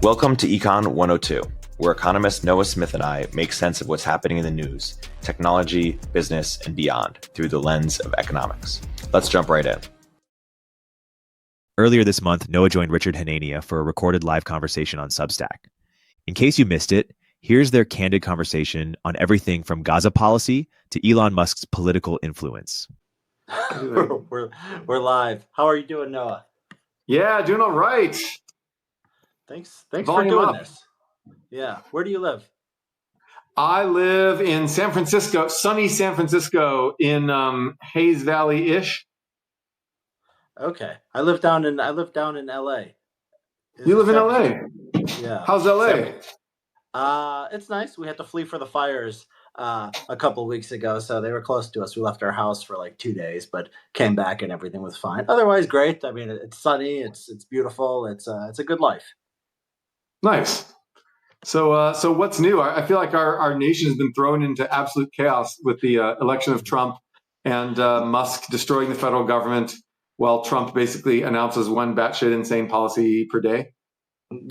Welcome to Econ 102, where economist Noah Smith and I make sense of what's happening in the news, technology, business, and beyond through the lens of economics. Let's jump right in. Earlier this month, Noah joined Richard Hanania for a recorded live conversation on Substack. In case you missed it, here's their candid conversation on everything from Gaza policy to Elon Musk's political influence. We're live. How are you doing, Noah? Yeah, doing all right. Thanks for Volume doing up. this. Yeah. Where do you live? I live in San Francisco, sunny San Francisco, in Hayes Valley-ish. Okay. I live down in LA. You live in LA? Yeah. How's LA? It's nice. We had to flee for the fires a couple of weeks ago, so they were close to us. We left our house for like 2 days, but came back and everything was fine. Otherwise, great. I mean, it's sunny. It's beautiful. It's a good life. Nice. So what's new? I feel like our nation has been thrown into absolute chaos with the election of Trump and Musk destroying the federal government while Trump basically announces one batshit insane policy per day.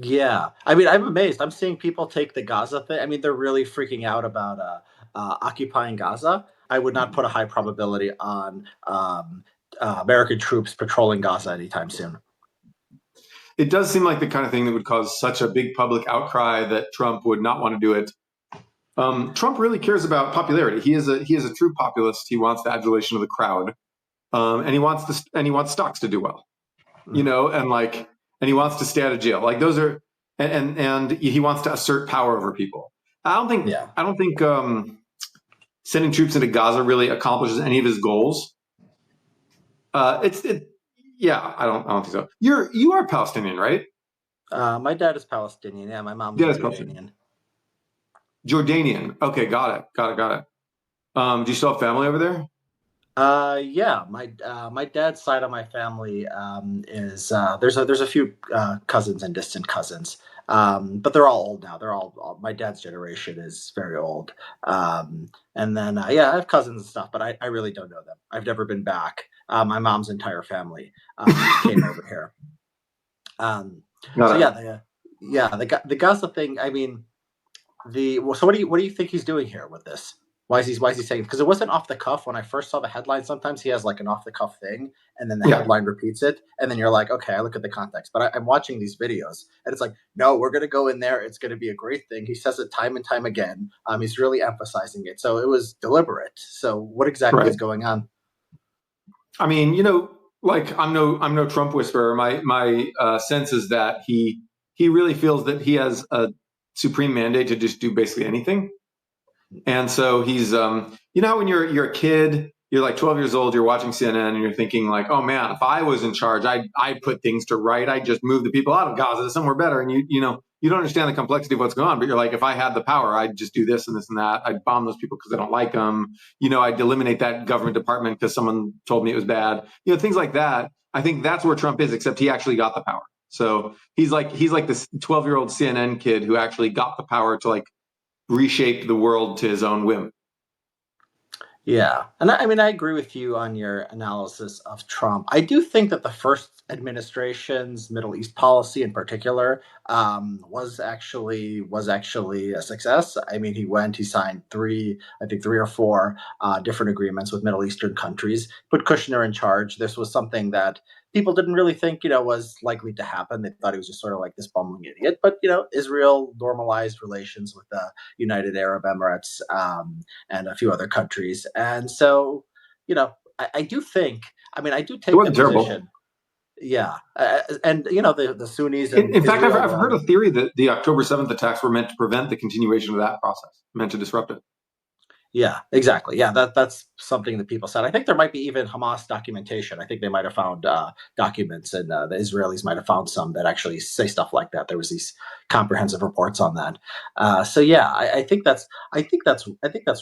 Yeah. I mean, I'm amazed. I'm seeing people take the Gaza thing. I mean, they're really freaking out about occupying Gaza. I would not put a high probability on American troops patrolling Gaza anytime soon. It does seem like the kind of thing that would cause such a big public outcry that Trump would not want to do it. Trump really cares about popularity. He is a true populist. He wants the adulation of the crowd, and he wants stocks to do well, and he wants to stay out of jail. Like those are, and he wants to assert power over people. I don't think sending troops into Gaza really accomplishes any of his goals. Yeah, I don't think so. You are Palestinian, right? My dad is Palestinian. Yeah, my mom's Jordanian. Jordanian. Okay, got it. Do you still have family over there? Yeah, my dad's side of my family is there's a few cousins and distant cousins, but they're all old now. They're all my dad's generation is very old. And then I have cousins and stuff, but I really don't know them. I've never been back. My mom's entire family came over here. The Gaza thing. I mean, so what do you think he's doing here with this? Why is he saying? Because it wasn't off the cuff when I first saw the headline. Sometimes he has like an off the cuff thing, and then the headline repeats it, and then you're like, okay, I look at the context. But I'm watching these videos, and it's like, no, we're gonna go in there. It's gonna be a great thing. He says it time and time again. He's really emphasizing it, so it was deliberate. So what exactly is going on? I mean, I'm no Trump whisperer. My sense is that he really feels that he has a supreme mandate to just do basically anything. And so he's, when you're a kid, you're like 12 years old, you're watching CNN and you're thinking like, oh man, if I was in charge, I'd put things to right. I'd just move the people out of Gaza to somewhere better. And you don't understand the complexity of what's going on, but you're like, if I had the power, I'd just do this and this and that. I'd bomb those people because I don't like them. I'd eliminate that government department because someone told me it was bad. Things like that. I think that's where Trump is, except he actually got the power. So he's like this 12-year-old CNN kid who actually got the power to reshape the world to his own whim. Yeah. And I mean, I agree with you on your analysis of Trump. I do think that the first administration's Middle East policy in particular was actually a success. I mean, he signed three or four different agreements with Middle Eastern countries, put Kushner in charge. This was something that people didn't really think, was likely to happen. They thought he was just sort of like this bumbling idiot. But, Israel normalized relations with the United Arab Emirates and a few other countries. And so, I do think, I do take the position. Yeah. And, the Sunnis. In fact, I've heard a theory that the October 7th attacks were meant to prevent the continuation of that process, meant to disrupt it. Yeah, exactly. Yeah, that's something that people said. I think there might be even Hamas documentation. I think they might have found documents, and the Israelis might have found some that actually say stuff like that. There was these comprehensive reports on that. I think that's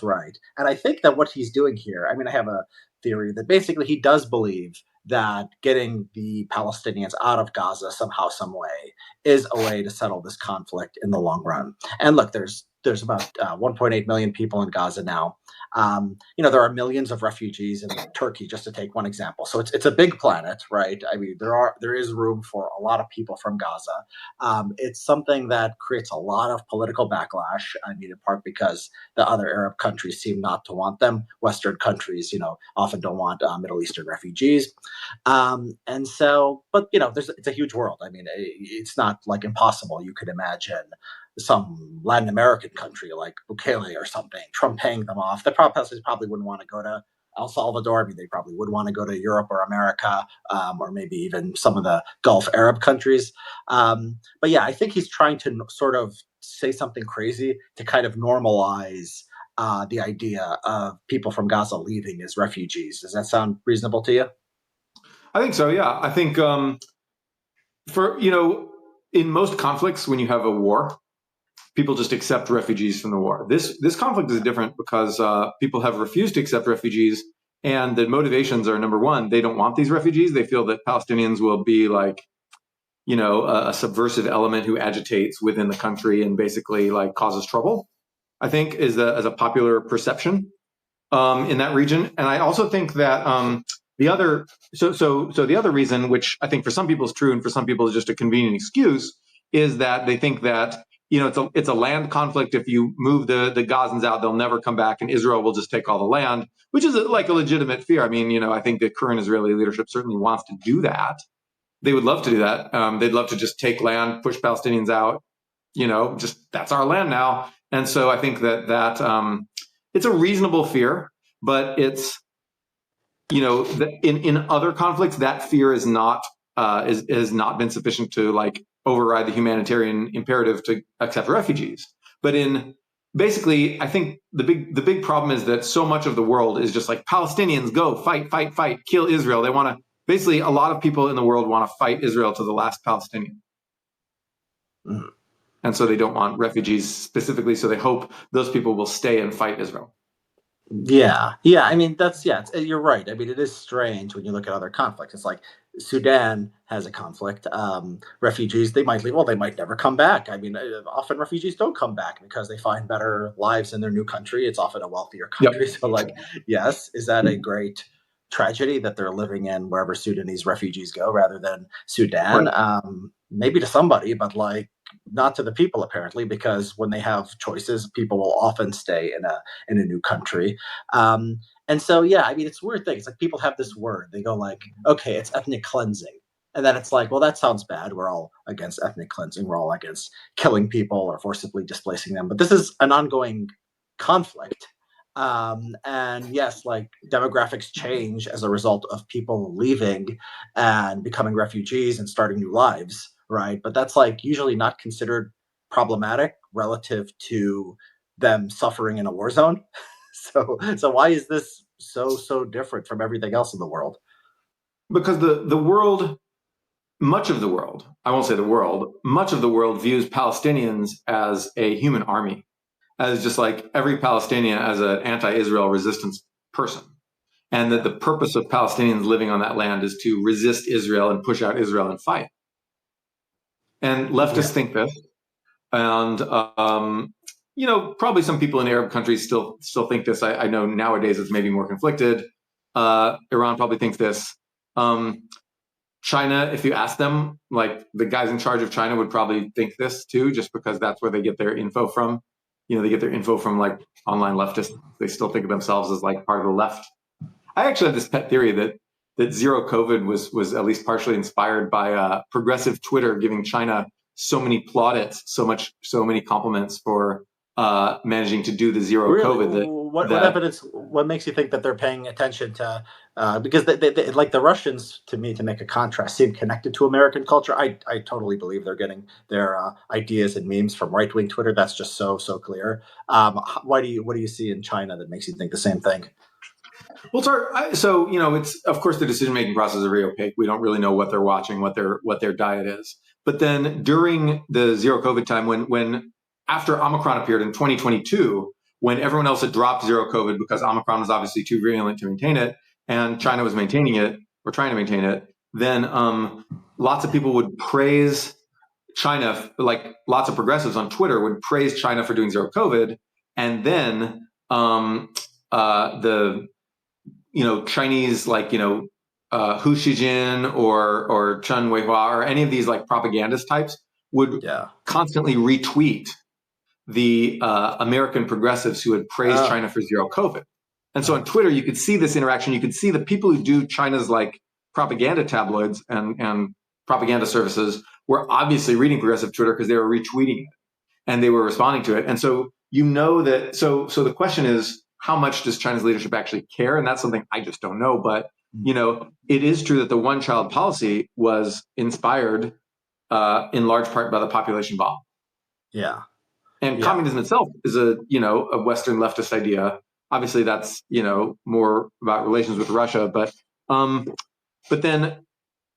right. And I think that what he's doing here. I have a theory that basically he does believe that getting the Palestinians out of Gaza somehow, some way, is a way to settle this conflict in the long run. And look, there's there's about 1.8 million people in Gaza now. There are millions of refugees in Turkey, just to take one example. So it's a big planet, right? I mean, there is room for a lot of people from Gaza. It's something that creates a lot of political backlash. I mean, in part because the other Arab countries seem not to want them. Western countries, often don't want Middle Eastern refugees. And so, but it's a huge world. I mean, it's not like impossible. You could imagine some Latin American country like Bukele or something, Trump paying them off. The protesters probably wouldn't want to go to El Salvador. I mean, they probably would want to go to Europe or America, or maybe even some of the Gulf Arab countries. But yeah, I think he's trying to sort of say something crazy to kind of normalize the idea of people from Gaza leaving as refugees. Does that sound reasonable to you? I think so. Yeah, I think in most conflicts, when you have a war, people just accept refugees from the war. This conflict is different because people have refused to accept refugees, and the motivations are, number one, they don't want these refugees. They feel that Palestinians will be like, a subversive element who agitates within the country and basically like causes trouble, I think is a popular perception in that region. And I also think that the other reason, which I think for some people is true and for some people is just a convenient excuse, is that they think that it's a land conflict. If you move the Gazans out, they'll never come back, and Israel will just take all the land, which is like a legitimate fear. I mean, I think the current Israeli leadership certainly wants to do that. They would love to do that. They'd love to just take land, push Palestinians out. Just that's our land now. And so I think that it's a reasonable fear, but it's in other conflicts that fear is not has not been sufficient to like override the humanitarian imperative to accept refugees. But basically, I think the big problem is that so much of the world is just like Palestinians go fight, kill Israel. They want to basically a lot of people in the world want to fight Israel to the last Palestinian. Mm. And so they don't want refugees specifically. So they hope those people will stay and fight Israel. Yeah. I mean, you're right. I mean, it is strange when you look at other conflicts. It's like Sudan has a conflict. Refugees, they might leave. Well, they might never come back. I mean, often refugees don't come back because they find better lives in their new country. It's often a wealthier country. Yep. So yes, is that a great tragedy that they're living in wherever Sudanese refugees go rather than Sudan? Right. Maybe to somebody, but not to the people apparently, because when they have choices, people will often stay in a new country. And so, yeah, I mean, it's a weird thing. It's like people have this word. They go okay, it's ethnic cleansing. And then it's like, well, that sounds bad. We're all against ethnic cleansing. We're all against killing people or forcibly displacing them. But this is an ongoing conflict. And yes, demographics change as a result of people leaving and becoming refugees and starting new lives. Right. But that's usually not considered problematic relative to them suffering in a war zone. So why is this so different from everything else in the world? Because the world, much of the world, I won't say the world, much of the world views Palestinians as a human army, as just like every Palestinian as an anti-Israel resistance person. And that the purpose of Palestinians living on that land is to resist Israel and push out Israel and fight. And leftists think this, and probably some people in Arab countries still think this. I know nowadays it's maybe more conflicted. Iran probably thinks this. China, if you ask them, the guys in charge of China would probably think this too, just because that's where they get their info from. They get their info from online leftists. They still think of themselves as part of the left. I actually have this pet theory that zero COVID was at least partially inspired by progressive Twitter giving China so many plaudits, so many compliments for managing to do the zero COVID. What evidence? What makes you think that they're paying attention to? Because they like the Russians, to me, to make a contrast, seem connected to American culture. I totally believe they're getting their ideas and memes from right wing Twitter. That's just so clear. What do you see in China that makes you think the same thing? Well, it's of course the decision-making process is very opaque. We don't really know what they're watching, what their diet is. But then during the zero COVID time, when after Omicron appeared in 2022, when everyone else had dropped zero COVID because Omicron was obviously too virulent to maintain it, and China was maintaining it or trying to maintain it, then lots of people would praise China, like lots of progressives on Twitter would praise China for doing zero COVID, and then the Chinese Hu Xijin or Chen Weihua or any of these like propagandist types would constantly retweet the American progressives who had praised China for zero COVID. And so on Twitter, you could see this interaction. You could see the people who do China's like propaganda tabloids and propaganda services were obviously reading progressive Twitter because they were retweeting it and they were responding to it. And so that so the question is, how much does China's leadership actually care? And that's something I just don't know. But it is true that the one-child policy was inspired in large part by the population bomb. Yeah. And communism itself is a Western leftist idea. Obviously, that's more about relations with Russia, but then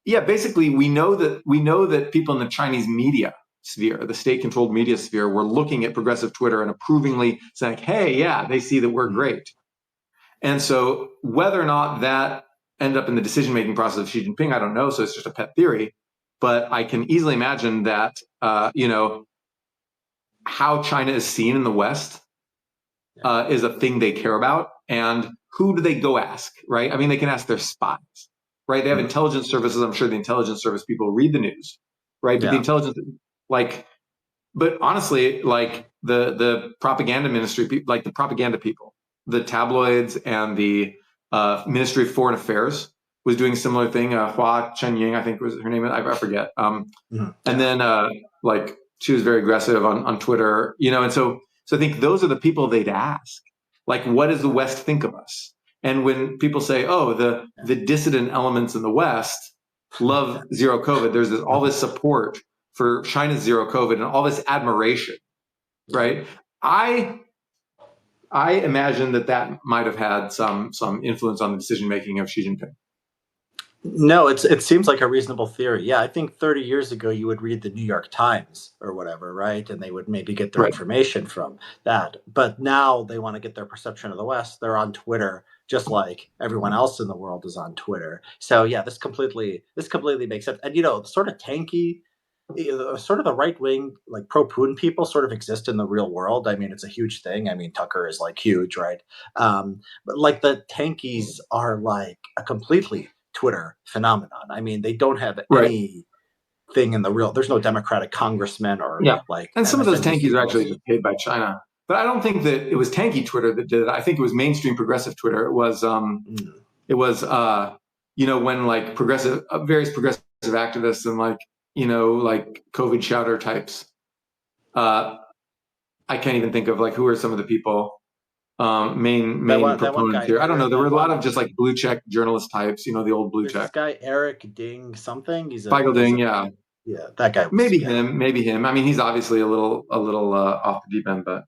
basically we know that people in the Chinese media sphere, the state-controlled media sphere, were looking at progressive Twitter and approvingly saying, "Hey, they see that we're great." And so whether or not that ended up in the decision-making process of Xi Jinping, I don't know. So it's just a pet theory, but I can easily imagine that how China is seen in the West is a thing they care about. And who do they go ask, right? I mean, they can ask their spies, right? They have intelligence services. I'm sure the intelligence service people read the news, right? But the intelligence, but honestly, like the propaganda ministry, like the propaganda people, the tabloids and the Ministry of Foreign Affairs was doing a similar thing. Hua Chenying, I think was her name. I forget. And then she was very aggressive on Twitter, and so I think those are the people they'd ask. Like, what does the West think of us? And when people say, "Oh, the dissident elements in the West love zero COVID," there's all this support for China's zero COVID and all this admiration, right? I imagine that might have had some influence on the decision making of Xi Jinping. No, it seems like a reasonable theory. Yeah, I think 30 years ago you would read the New York Times or whatever, right? And they would maybe get their information from that. But now they want to get their perception of the West. They're on Twitter, just like everyone else in the world is on Twitter. So yeah, this completely makes sense. And sort of tanky, sort of the right wing, like pro Putin people sort of exist in the real world. I mean, it's a huge thing. I mean, Tucker is like huge, right? But like the tankies are like a completely Twitter phenomenon. I mean, they don't have anything in the real. There's no Democratic congressman or And some of those tankies are actually just paid by China. But I don't think that it was tanky Twitter that did it. I think it was mainstream progressive Twitter. It was when like various progressive activists and like COVID shouter types. I can't even think of like who are some of the people. Main proponents here. I don't know. There were a lot of just like blue check journalist types, the old blue check. This guy Eric Ding something. Feigl Ding, yeah, that guy. Maybe him. I mean, he's obviously a little off the deep end, but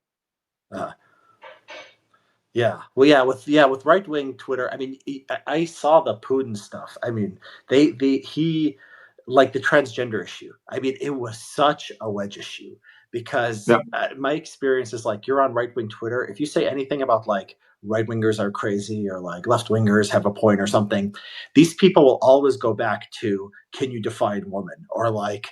with right wing Twitter. I mean, I saw the Putin stuff. I mean, he like the transgender issue. I mean, it was such a wedge issue. Because my experience is like you're on right-wing Twitter. If you say anything about like right-wingers are crazy or like left-wingers have a point or something, these people will always go back to, can you define woman? Or like,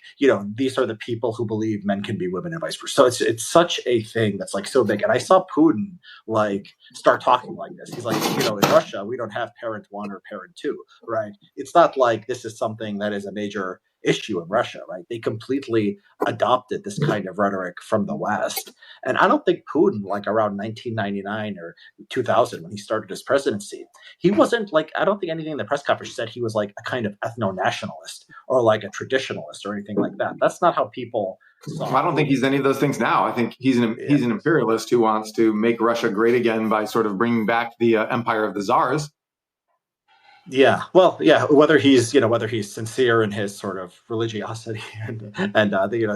these are the people who believe men can be women and vice versa. So it's such a thing that's like so big. And I saw Putin like start talking like this. He's like, in Russia, we don't have parent one or parent two, right? It's not like this is something that is a major issue in Russia, right? They completely adopted this kind of rhetoric from the West. And I don't think Putin, like around 1999 or 2000, when he started his presidency, he wasn't like, I don't think anything in the press conference said he was like a kind of ethno-nationalist or like a traditionalist or anything like that. That's not how people saw I don't think he's any of those things now. I think he's an imperialist who wants to make Russia great again by sort of bringing back the empire of the czars. Yeah, well, whether he's sincere in his sort of religiosity and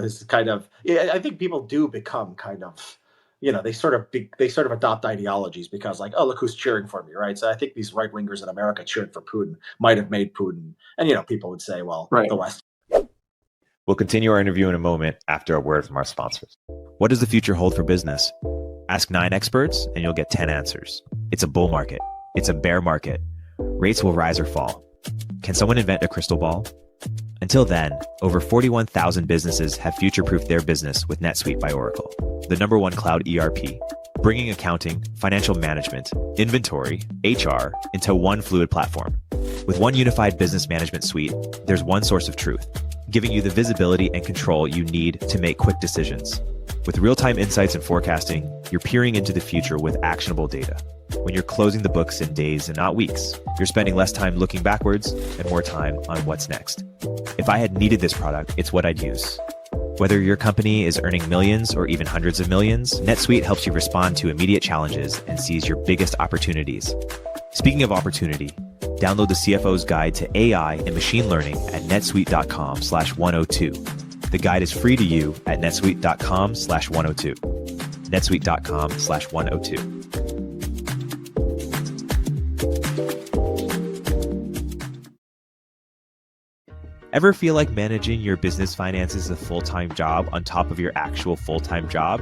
his kind of, I think people do become kind of, they sort of adopt ideologies because like, oh, look who's cheering for me, right? So I think these right wingers in America cheering for Putin might have made Putin, and people would say, well, the West. We'll continue our interview in a moment after a word from our sponsors. What does the future hold for business? Ask 9 experts and you'll get 10 answers. It's a bull market. It's a bear market. Rates will rise or fall. Can someone invent a crystal ball? Until then, over 41,000 businesses have future-proofed their business with NetSuite by Oracle, the #1 cloud ERP, bringing accounting, financial management, inventory, HR into one fluid platform. With one unified business management suite, there's one source of truth, giving you the visibility and control you need to make quick decisions. With real-time insights and forecasting, you're peering into the future with actionable data. When you're closing the books in days and not weeks, you're spending less time looking backwards and more time on what's next. If I had needed this product, it's what I'd use. Whether your company is earning millions or even hundreds of millions, NetSuite helps you respond to immediate challenges and seize your biggest opportunities. Speaking of opportunity, download the CFO's Guide to AI and Machine Learning at netsuite.com/102. The guide is free to you at netsuite.com/102. netsuite.com/102. Ever feel like managing your business finances is a full-time job on top of your actual full-time job?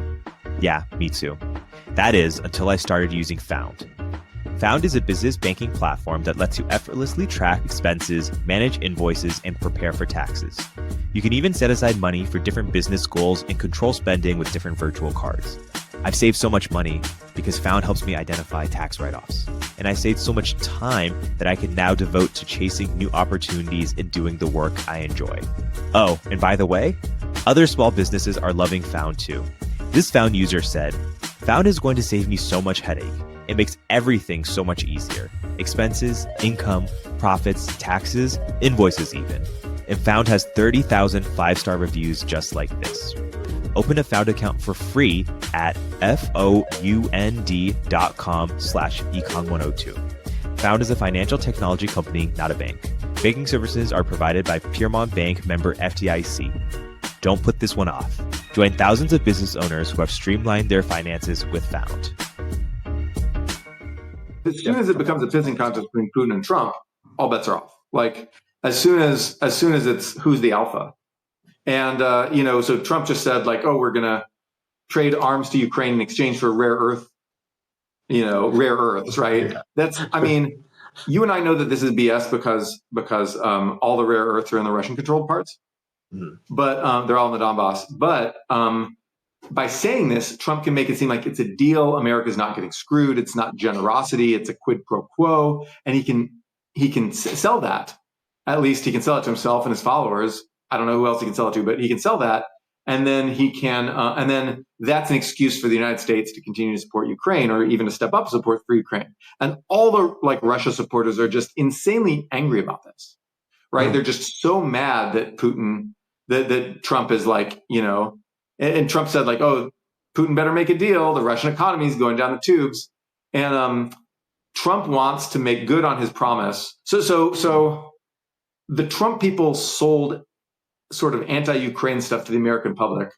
Yeah, me too. That is, until I started using Found. Found is a business banking platform that lets you effortlessly track expenses, manage invoices, and prepare for taxes. You can even set aside money for different business goals and control spending with different virtual cards. I've saved so much money because Found helps me identify tax write-offs. And I saved so much time that I can now devote to chasing new opportunities and doing the work I enjoy. Oh, and by the way, other small businesses are loving Found too. This Found user said, "Found is going to save me so much headache. It makes everything so much easier. Expenses, income, profits, taxes, invoices even. And Found has 30,000 five-star reviews just like this." Open a Found account for free at found.com/econ102. Found is a financial technology company, not a bank. Banking services are provided by Piermont Bank member FDIC. Don't put this one off. Join thousands of business owners who have streamlined their finances with Found. As soon as it becomes a pissing contest between Putin and Trump, all bets are off. Like as soon as it's who's the alpha. And, so Trump just said like, oh, we're going to trade arms to Ukraine in exchange for rare earths, right? Yeah. You and I know that this is BS because all the rare earths are in the Russian-controlled parts, but they're all in the Donbass. But by saying this, Trump can make it seem like it's a deal. America's not getting screwed. It's not generosity. It's a quid pro quo. And he can sell that. At least he can sell it to himself and his followers. I don't know who else he can sell it to, but he can sell that. And then he can, and then that's an excuse for the United States to continue to support Ukraine or even to step up support for Ukraine. And all the Russia supporters are just insanely angry about this, right? They're just so mad that Putin, that Trump is and Trump said oh, Putin better make a deal. The Russian economy is going down the tubes. And Trump wants to make good on his promise. So the Trump people sold sort of anti-Ukraine stuff to the American public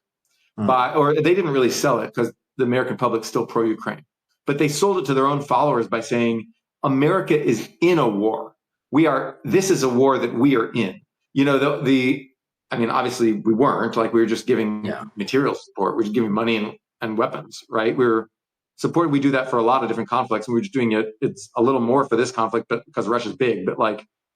or they didn't really sell it because the American public's still pro-Ukraine, but they sold it to their own followers by saying, America is in a war. This is a war that we are in. Obviously we weren't we were just giving material support. We're just giving money and weapons, right? We do that for a lot of different conflicts and we're just doing it. It's a little more for this conflict, but because Russia's big, but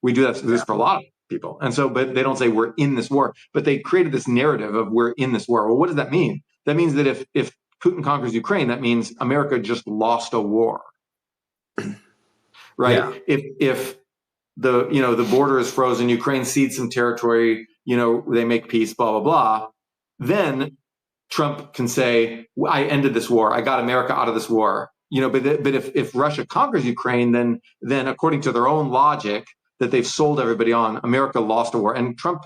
we do that for a lot of people. And so, but they don't say we're in this war, but they created this narrative of we're in this war. Well, what does that mean? That means that if Putin conquers Ukraine, that means America just lost a war, right? Yeah. If the border is frozen, Ukraine cedes some territory, they make peace, blah, blah, blah. Then Trump can say, I ended this war. I got America out of this war. But if Russia conquers Ukraine, then according to their own logic, that they've sold everybody on, America lost a war. And Trump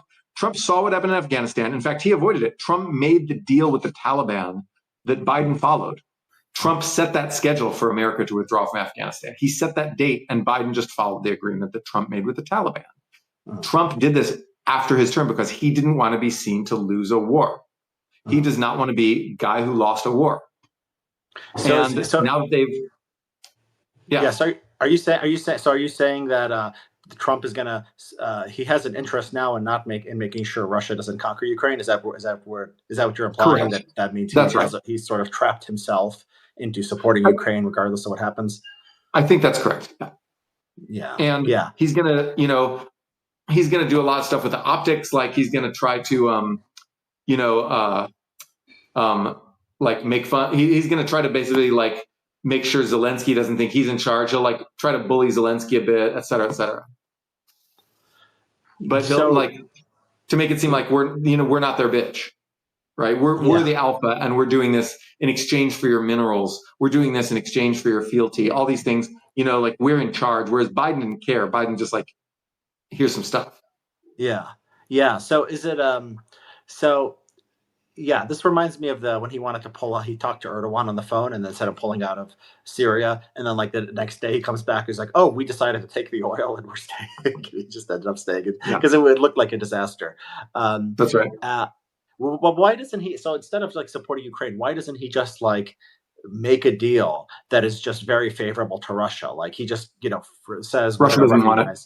saw what happened in Afghanistan. In fact, he avoided it. Trump made the deal with the Taliban that Biden followed. Trump set that schedule for America to withdraw from Afghanistan. He set that date, and Biden just followed the agreement that Trump made with the Taliban. Trump did this after his term because he didn't want to be seen to lose a war. He does not want to be a guy who lost a war. So now they've... Yeah. So are you saying that Trump is gonna he has an interest now in making sure Russia doesn't conquer Ukraine? Is that what you're implying? Correct. That means right. He's sort of trapped himself into supporting Ukraine regardless of what happens? I think that's correct. Yeah. And he's gonna, he's going to do a lot of stuff with the optics. Like he's going to try to, like make fun. He's going to try to basically like make sure Zelensky doesn't think he's in charge. He'll like try to bully Zelensky a bit, et cetera, et cetera. But he'll like to make it seem like we're not their bitch, right? We're the alpha, and we're doing this in exchange for your minerals. We're doing this in exchange for your fealty. All these things, like we're in charge. Whereas Biden didn't care. Biden just like, here's some stuff. Yeah. So is it yeah, this reminds me of when he wanted to pull out, he talked to Erdogan on the phone and then instead of pulling out of Syria. And then like the next day he comes back, he's like, oh, we decided to take the oil and we're staying. He just ended up staying because it would look like a disaster. That's right. Well, why doesn't he, so instead of like supporting Ukraine, why doesn't he just like make a deal that is just very favorable to Russia? Like he just, says Russia doesn't want it.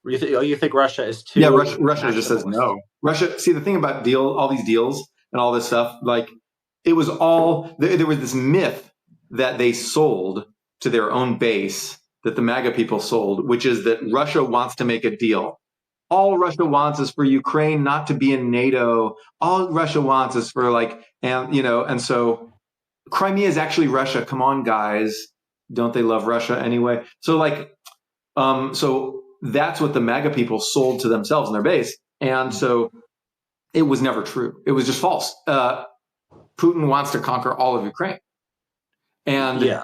You think Russia is too? Yeah, Russia just says no. Russia. See, the thing about all these deals and all this stuff, like it was all there was this myth that they sold to their own base, that the MAGA people sold, which is that Russia wants to make a deal. All Russia wants is for Ukraine not to be in NATO. All Russia wants is for and so Crimea is actually Russia. Come on, guys, don't they love Russia anyway? So so that's what the MAGA people sold to themselves and their base. And so it was never true. It was just false. Putin wants to conquer all of Ukraine. And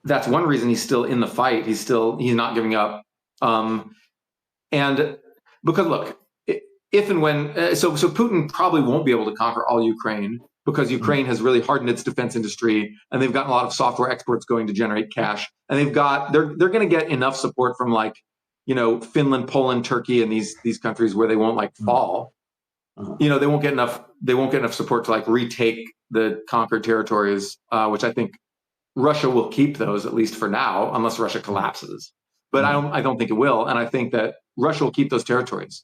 that's one reason he's still in the fight. He's not giving up. And because look, if and when, so Putin probably won't be able to conquer all Ukraine because Ukraine has really hardened its defense industry and they've gotten a lot of software exports going to generate cash. And they're going to get enough support from Finland, Poland, Turkey, and these countries where they won't fall. They won't get enough support to retake the conquered territories, which I think Russia will keep those at least for now, unless Russia collapses. But I don't think it will, and I think that Russia will keep those territories.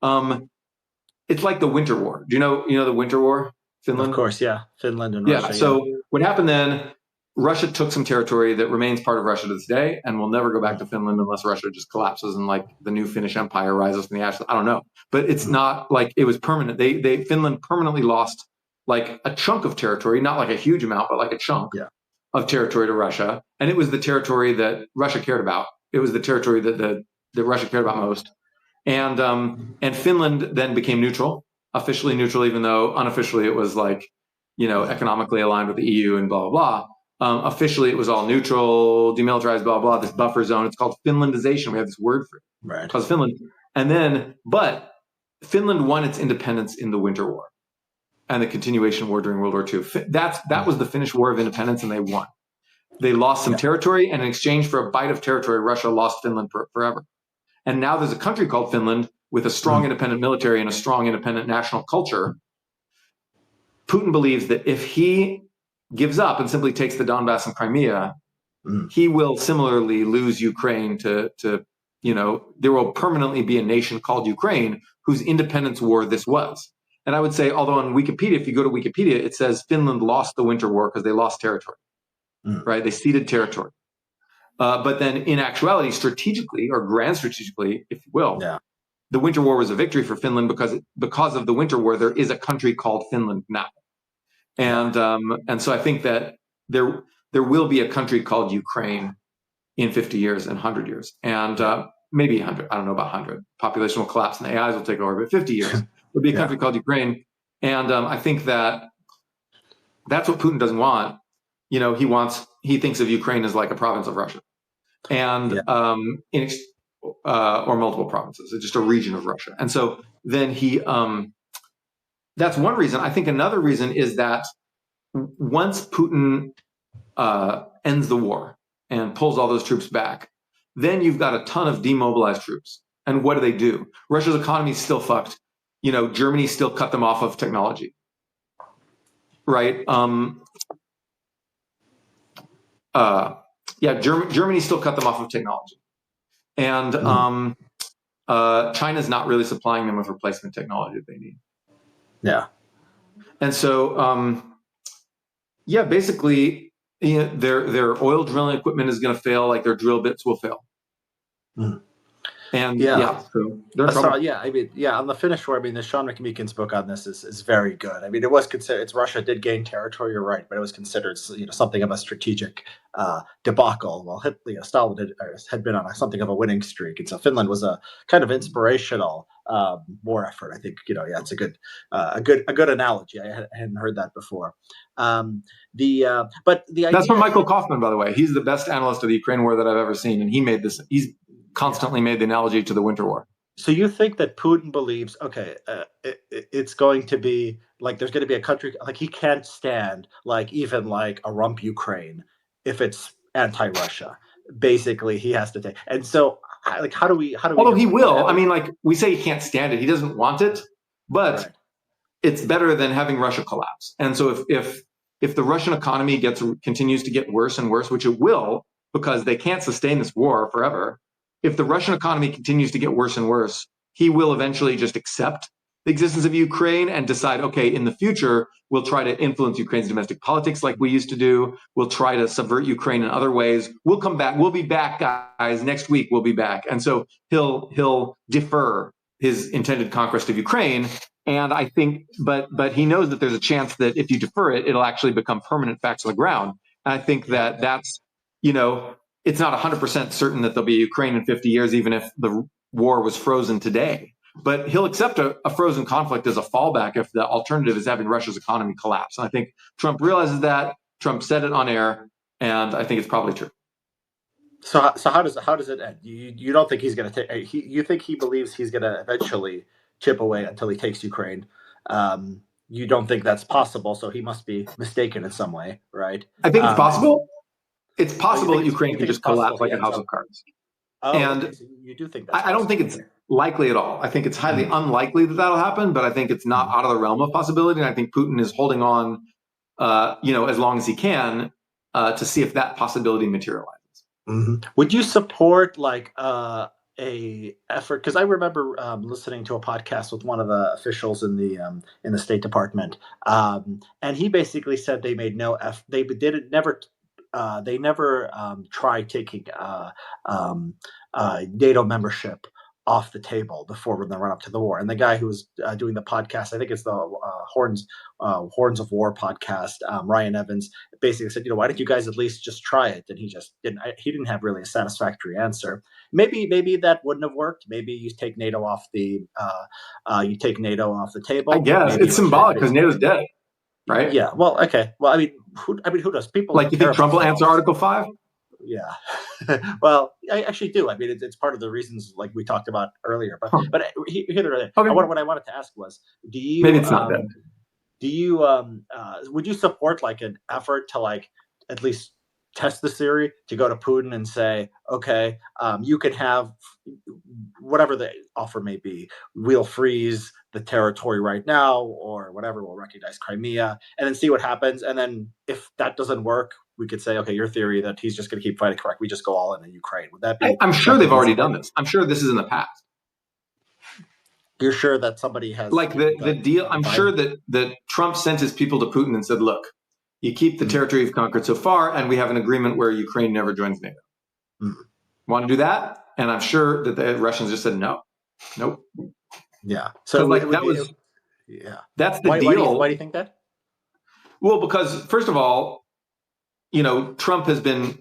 It's like the Winter War. Do you know the Winter War? Finland, of course, yeah, Finland and Russia. So what happened then? Russia took some territory that remains part of Russia to this day, and will never go back to Finland unless Russia just collapses and the new Finnish Empire rises from the ashes. I don't know, but it's not like it was permanent. Finland permanently lost a chunk of territory, not a huge amount, but a chunk of territory to Russia, and it was the territory that Russia cared about. It was the territory that Russia cared about most, and Finland then became neutral, officially neutral, even though unofficially it was economically aligned with the EU and blah blah blah. Officially, it was all neutral, demilitarized, blah, blah, this buffer zone. It's called Finlandization. We have this word for it. Right. It's called Finland. But Finland won its independence in the Winter War and the continuation war during World War II. That was the Finnish War of Independence, and they won. They lost some territory, and in exchange for a bite of territory, Russia lost Finland forever. And now there's a country called Finland with a strong independent military and a strong independent national culture. Putin believes that if he gives up and simply takes the Donbass and Crimea, he will similarly lose Ukraine to there will permanently be a nation called Ukraine whose independence war this was. And I would say, although on Wikipedia, if you go to Wikipedia, it says Finland lost the Winter War because they lost territory, right? They ceded territory. But then in actuality, strategically or grand strategically, if you will, the Winter War was a victory for Finland because of the Winter War, there is a country called Finland now. And so I think that there will be a country called Ukraine in 50 years and 100 years, and maybe 100. I don't know about 100. Population will collapse and the AIs will take over, but 50 years there'll be a country called Ukraine. And I think that that's what Putin doesn't want. He thinks of Ukraine as like a province of Russia, and or multiple provinces. It's just a region of Russia. And so then that's one reason. I think another reason is that once Putin ends the war and pulls all those troops back, then you've got a ton of demobilized troops. And what do? Russia's economy is still fucked. Germany still cut them off of technology, right? Germany still cut them off of technology. And China's not really supplying them with replacement technology that they need. Yeah. And so, basically, their oil drilling equipment is going to fail, like their drill bits will fail. And Yeah. so they're in trouble. On the Finnish war, the Sean McMeekin's book on this is very good. It was considered, Russia did gain territory, you're right, but it was considered something of a strategitic debacle. While Stalin had been on something of a winning streak, and so Finland was a kind of inspirational war effort. I think it's a good analogy. I hadn't heard that before. But the idea, that's from Michael Kaufman, by the way. He's the best analyst of the Ukraine war that I've ever seen, and he made this. He's constantly made the analogy to the Winter War. So you think that Putin believes, it's going to be like there's going to be a country like he can't stand even a rump Ukraine if it's anti-Russia. Basically, he has to take. And so, how do we? Although he will. We say he can't stand it. He doesn't want it, but it's better than having Russia collapse. And so if the Russian economy continues to get worse and worse, which it will, because they can't sustain this war forever. If the Russian economy continues to get worse and worse, he will eventually just accept the existence of Ukraine and decide, okay, in the future, we'll try to influence Ukraine's domestic politics like we used to do. We'll try to subvert Ukraine in other ways. We'll come back. We'll be back, guys. Next week, we'll be back. And so he'll defer his intended conquest of Ukraine. And I think, but he knows that there's a chance that if you defer it, it'll actually become permanent facts on the ground. And I think that's, it's not 100% certain that there'll be Ukraine in 50 years, even if the war was frozen today. But he'll accept a frozen conflict as a fallback if the alternative is having Russia's economy collapse. And I think Trump realizes that. Trump said it on air, and I think it's probably true. So how does it end? You don't think he's going to take? You think he believes he's going to eventually chip away until he takes Ukraine? You don't think that's possible, so he must be mistaken in some way, right? I think it's possible. It's possible that Ukraine can just collapse like a house of cards. And so you do think that? I don't think it's likely at all. I think it's highly unlikely that that'll happen, but I think it's not out of the realm of possibility. And I think Putin is holding on, as long as he can, to see if that possibility materializes. Mm-hmm. Would you support a effort? Because I remember listening to a podcast with one of the officials in the State Department, and he basically said they made no effort. They never tried taking NATO membership off the table before the run up to the war. And the guy who was doing the podcast, I think it's the Horns of War podcast, Ryan Evans, basically said, why don't you guys at least just try it? And he just didn't. He didn't have really a satisfactory answer. Maybe that wouldn't have worked. Maybe you take NATO off the table. I guess it's symbolic because NATO's dead. Right? Yeah. Well, okay. Well, who does? People you think Trump will answer Article 5? Yeah. Well, I actually do. It's part of the reasons we talked about earlier. But here the other. What I wanted to ask was, do you maybe it's not that? Do you would you support an effort to at least test the theory, to go to Putin and say, okay, you can have whatever the offer may be. We'll freeze the territory right now, or whatever. We'll recognize Crimea, and then see what happens. And then if that doesn't work, we could say, okay, your theory that he's just going to keep fighting, correct? We just go all in Ukraine. Would that be? I'm sure they've already done this. I'm sure this is in the past. You're sure that somebody has the deal? I'm sure that Trump sent his people to Putin and said, look, you keep the territory you've conquered so far, and we have an agreement where Ukraine never joins NATO. Want to do that? And I'm sure that the Russians just said no. Nope. Yeah. So that's the deal. Why do you think that? Well, because first of all, Trump has been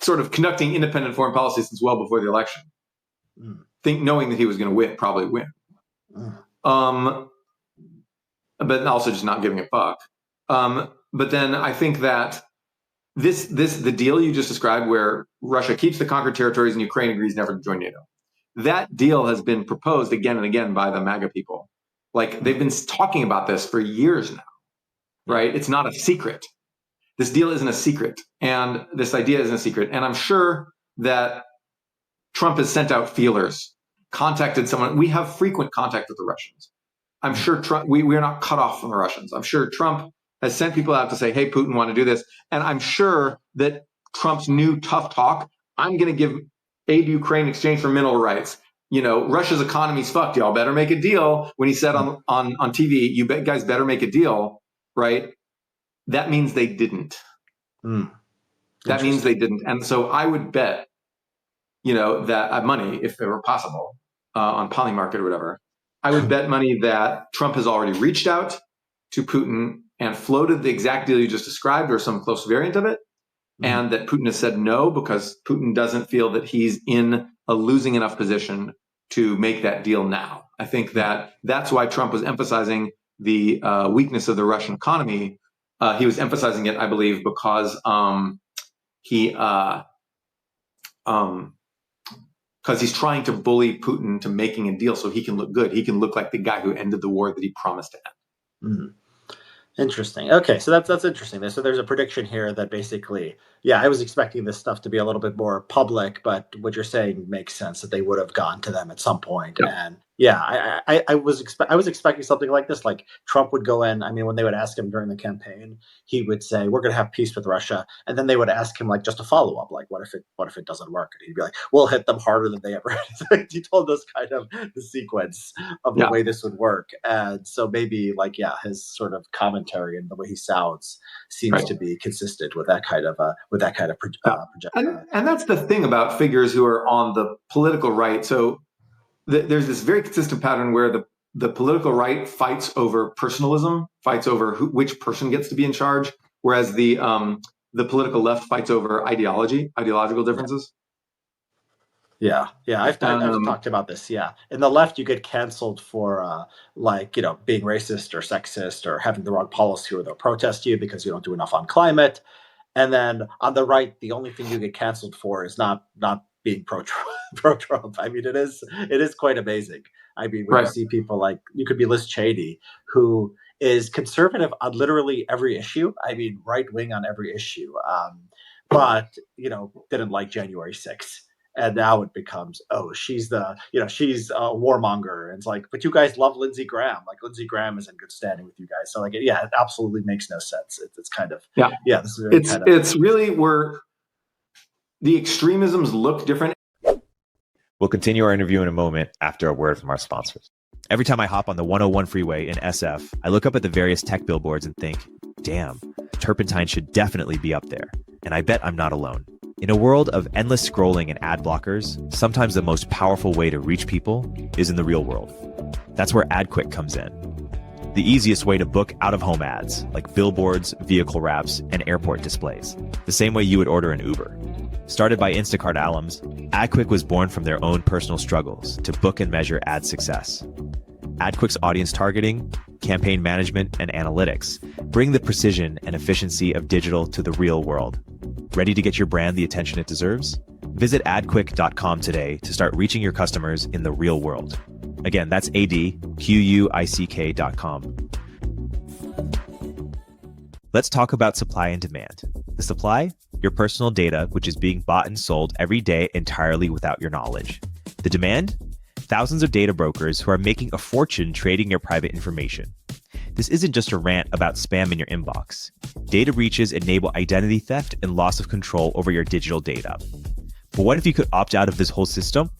sort of conducting independent foreign policy since well before the election. Knowing that he was going to win, probably win. But also just not giving a fuck. But then I think that the deal you just described, where Russia keeps the conquered territories and Ukraine agrees never to join NATO, that deal has been proposed again and again by the MAGA people. They've been talking about this for years now, right? It's not a secret. This deal isn't a secret, and this idea isn't a secret. And I'm sure that Trump has sent out feelers, contacted someone. We have frequent contact with the Russians. I'm sure Trump, we are not cut off from the Russians. I'm sure Trump has sent people out to say, hey, Putin, want to do this? And I'm sure that Trump's new tough talk, I'm going to give aid to Ukraine in exchange for mineral rights. Russia's economy's fucked. Y'all better make a deal. When he said on TV, you guys better make a deal, right? That means they didn't. That means they didn't. And so I would bet that money, if it were possible, on Polymarket or whatever, I would bet money that Trump has already reached out to Putin and floated the exact deal you just described or some close variant of it, and that Putin has said no because Putin doesn't feel that he's in a losing enough position to make that deal now. I think that's why Trump was emphasizing the weakness of the Russian economy. He was emphasizing it, I believe, because he's trying to bully Putin to making a deal so he can look good. He can look like the guy who ended the war that he promised to end. Mm-hmm. Interesting. Okay, so that's interesting. So there's a prediction here that basically, I was expecting this stuff to be a little bit more public, but what you're saying makes sense that they would have gone to them at some point. Yeah. And I was expecting something like this. Like Trump would go in. I mean, when they would ask him during the campaign, he would say, "We're going to have peace with Russia," and then they would ask him like just a follow up, like, "What if it doesn't work?" And he'd be like, "We'll hit them harder than they ever." He told us kind of the sequence of the way this would work, and so maybe his sort of commentary and the way he sounds seems to be consistent with that kind of projection. And that's the thing about figures who are on the political right. So there's this very consistent pattern where the political right fights over personalism, fights over which person gets to be in charge, whereas the political left fights over ideological differences. Yeah. I've talked about this. Yeah, in the left, you get canceled for being racist or sexist or having the wrong policy, or they'll protest you because you don't do enough on climate. And then on the right, the only thing you get canceled for is not being pro-Trump. I mean, it is quite amazing. I mean, when you see people like, you could be Liz Cheney, who is conservative on literally every issue. I mean, right-wing on every issue, but didn't like January 6th. And now it becomes, she's she's a warmonger. And it's like, but you guys love Lindsey Graham. Like Lindsey Graham is in good standing with you guys. So it absolutely makes no sense. It's kind of, this is really it's really where the extremisms look different. We'll continue our interview in a moment after a word from our sponsors. Every time I hop on the 101 freeway in SF, I look up at the various tech billboards and think, damn, turpentine should definitely be up there. And I bet I'm not alone. In a world of endless scrolling and ad blockers, sometimes the most powerful way to reach people is in the real world. That's where AdQuick comes in. The easiest way to book out-of-home ads, like billboards, vehicle wraps, and airport displays. The same way you would order an Uber. Started by Instacart alums, AdQuick was born from their own personal struggles to book and measure ad success. AdQuick's audience targeting, campaign management, and analytics bring the precision and efficiency of digital to the real world. Ready to get your brand the attention it deserves? Visit adquick.com today to start reaching your customers in the real world. Again, that's adquick.com. Let's talk about supply and demand. The supply, your personal data, which is being bought and sold every day entirely without your knowledge. The demand, thousands of data brokers who are making a fortune trading your private information. This isn't just a rant about spam in your inbox. Data breaches enable identity theft and loss of control over your digital data. But what if you could opt out of this whole system?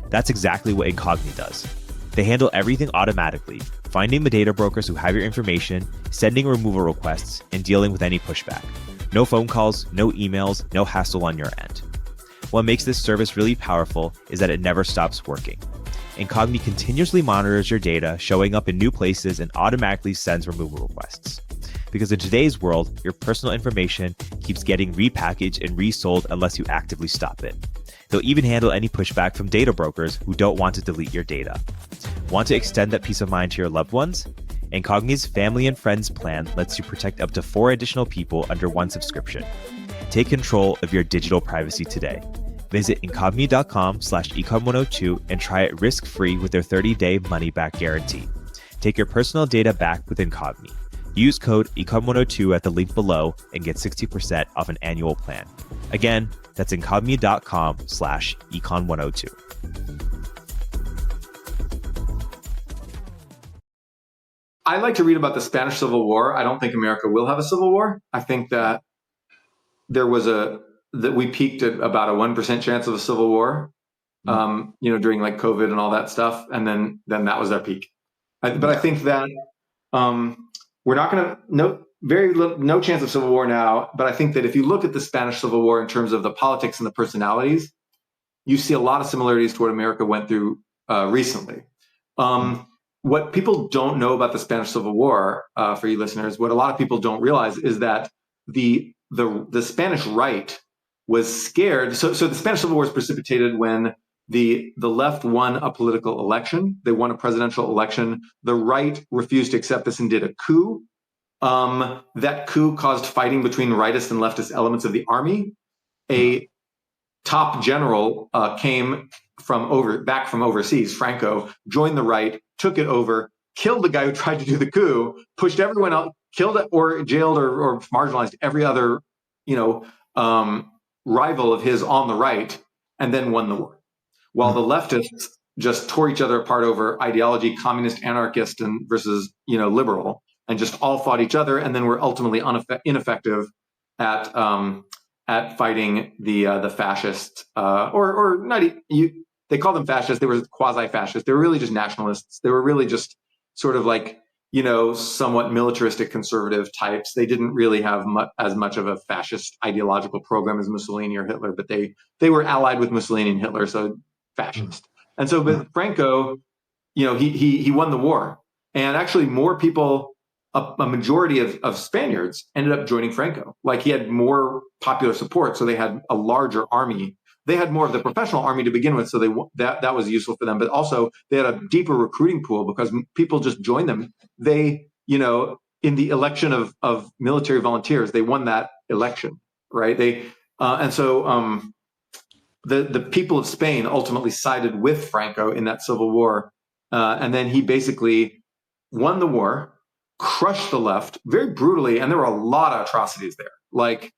That's exactly what Incogni does. They handle everything automatically, finding the data brokers who have your information, sending removal requests, and dealing with any pushback. No phone calls, no emails, no hassle on your end. What makes this service really powerful is that it never stops working. Incogni continuously monitors your data, showing up in new places, and automatically sends removal requests. Because in today's world, your personal information keeps getting repackaged and resold unless you actively stop it. They'll even handle any pushback from data brokers who don't want to delete your data. Want to extend that peace of mind to your loved ones? Incogni's Family and Friends plan lets you protect up to 4 additional people under one subscription. Take control of your digital privacy today. Visit incogni.com/econ102 and try it risk-free with their 30-day money-back guarantee. Take your personal data back with Incogni. Use code econ102 at the link below and get 60% off an annual plan. Again, that's incogni.com/econ102. I like to read about the Spanish Civil War. I don't think America will have a civil war. I think that that we peaked at about a 1% chance of a civil war, during like COVID and all that stuff. And then that was our peak. But I think that we're not going to, no chance of civil war now. But I think that if you look at the Spanish Civil War in terms of the politics and the personalities, you see a lot of similarities to what America went through recently. What people don't know about the Spanish Civil War, for you listeners, what a lot of people don't realize is that the Spanish right was scared. So the Spanish Civil War was precipitated when the left won a political election. They won a presidential election. The right refused to accept this and did a coup. That coup caused fighting between rightist and leftist elements of the army. A top general came back from overseas, Franco, joined the right, took it over, killed the guy who tried to do the coup, pushed everyone out, killed or jailed or marginalized every other, rival of his on the right, and then won the war. While the leftists just tore each other apart over ideology, communist, anarchist, and versus liberal, and just all fought each other, and then were ultimately ineffective at fighting the fascists, or not. They call them fascists. They were quasi-fascists. They were really just nationalists. They were really just sort of like somewhat militaristic conservative types. They didn't really have as much of a fascist ideological program as Mussolini or Hitler, but they were allied with Mussolini and Hitler, so fascist. And so, but Franco, he won the war, and actually more people. A majority of Spaniards ended up joining Franco. Like, he had more popular support, so they had a larger army. They had more of the professional army to begin with, so that was useful for them. But also, they had a deeper recruiting pool because people just joined them. They, in the election of military volunteers, they won that election, right? And so the people of Spain ultimately sided with Franco in that civil war, and then he basically won the war. Crushed the left very brutally, and there were a lot of atrocities there. Like,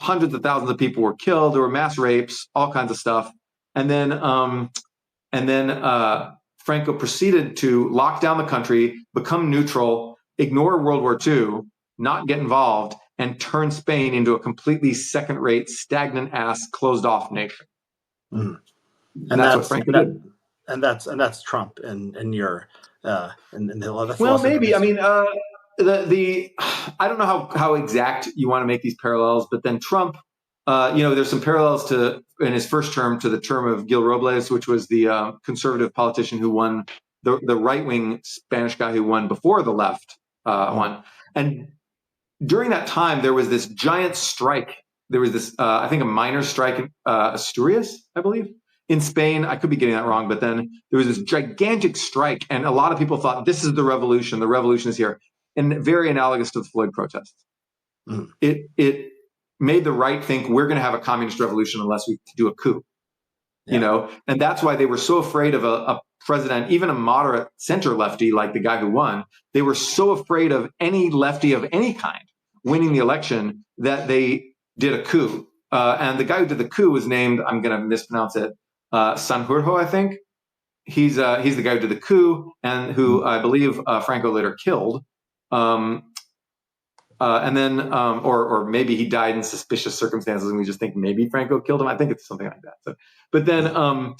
hundreds of thousands of people were killed. There were mass rapes, all kinds of stuff. And then Franco proceeded to lock down the country, become neutral, ignore World War II, not get involved, and turn Spain into a completely second-rate, stagnant-ass, closed-off nation. And that's what Franco did. And that's Trump in your. Well, maybe. I mean, I don't know how exact you want to make these parallels, but then Trump, there's some parallels in his first term to the term of Gil Robles, which was the conservative politician who won, the right-wing Spanish guy who won before the left won. And during that time, there was this giant strike. There was this, I think, a miners' strike in Asturias, I believe. In Spain, I could be getting that wrong, but then there was this gigantic strike, and a lot of people thought, this is the revolution. The revolution is here, and very analogous to the Floyd protests. It made the right think we're going to have a communist revolution unless we do a coup, and that's why they were so afraid of a president, even a moderate center lefty like the guy who won. They were so afraid of any lefty of any kind winning the election that they did a coup. And the guy who did the coup was named, I'm going to mispronounce it, Sanjurjo, I think. He's the guy who did the coup and who I believe Franco later killed. And then, or maybe he died in suspicious circumstances, and we just think maybe Franco killed him. I think it's something like that. So, but then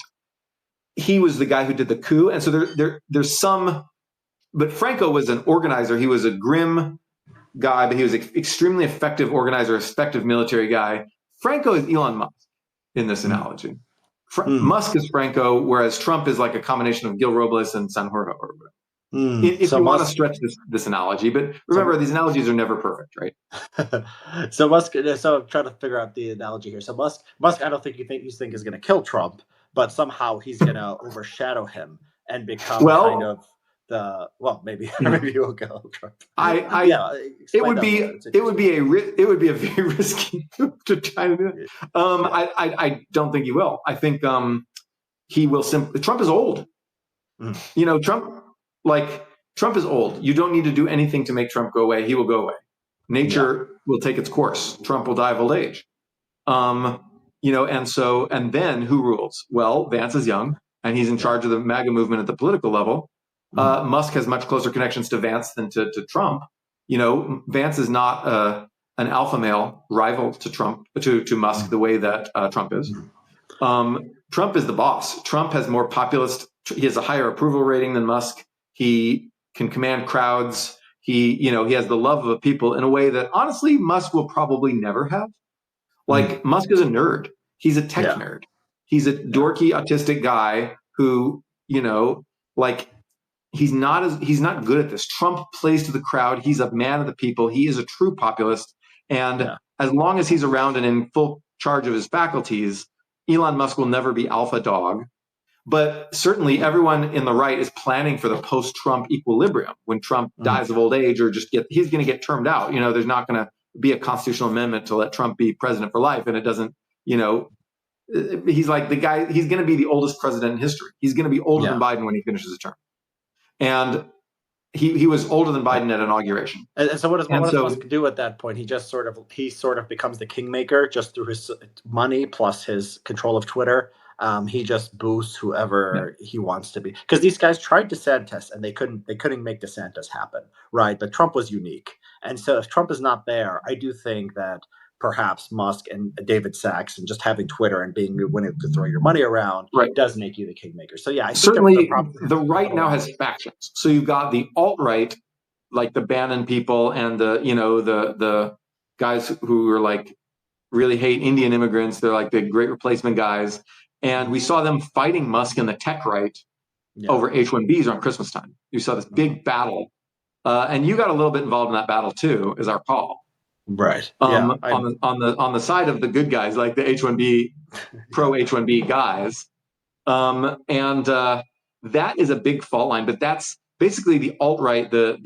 he was the guy who did the coup, and so there's some. But Franco was an organizer. He was a grim guy, but he was an extremely effective organizer, effective military guy. Franco is Elon Musk in this analogy. Musk is Franco, whereas Trump is like a combination of Gil Robles and Sanjurjo. If you want to stretch this analogy, but remember, these analogies are never perfect, right? So I'm trying to figure out the analogy here. So Musk, I don't think you think is going to kill Trump, but somehow he's going to overshadow him and become kind of maybe he will kill Trump. It would be a very risky move to try to do it. I don't think he will. I think he will simply. Trump is old. Trump is old. You don't need to do anything to make Trump go away. He will go away. Nature will take its course. Trump will die of old age. And then who rules? Well, Vance is young, and he's in charge of the MAGA movement at the political level. Musk has much closer connections to Vance than to Trump. Vance is not an alpha male rival to Trump, to Musk, the way that Trump is. Trump is the boss. Trump has more populist. He has a higher approval rating than Musk. He can command crowds. He has the love of the people in a way that honestly Musk will probably never have. Musk is a nerd. He's a tech nerd. He's a dorky, autistic guy who, like, he's not good at this. Trump plays to the crowd. He's a man of the people. He is a true populist. And as long as he's around and in full charge of his faculties, Elon Musk will never be alpha dog. But certainly everyone in the right is planning for the post-Trump equilibrium when Trump dies of old age or he's going to get termed out. There's not going to be a constitutional amendment to let Trump be president for life. And it doesn't, he's like the guy, he's going to be the oldest president in history. He's going to be older than Biden when he finishes his term. And he was older than Biden at inauguration. And so what does Musk do at that point? He sort of becomes the kingmaker just through his money plus his control of Twitter. He just boosts whoever he wants to be, because these guys tried DeSantis and they couldn't make DeSantis happen, right? But Trump was unique, and so if Trump is not there, I do think that perhaps Musk and David Sachs and just having Twitter and being willing to throw your money around does make you the kingmaker. So I think certainly the right now has factions. So you've got the alt-right, like the Bannon people and the guys who are like really hate Indian immigrants. They're like the Great Replacement guys. And we saw them fighting Musk and the tech right over H-1Bs around Christmas time. You saw this big battle. And you got a little bit involved in that battle too, as our call. Right. On the side of the good guys, like the H-1B, pro H-1B guys. And that is a big fault line, but that's basically the alt-right, the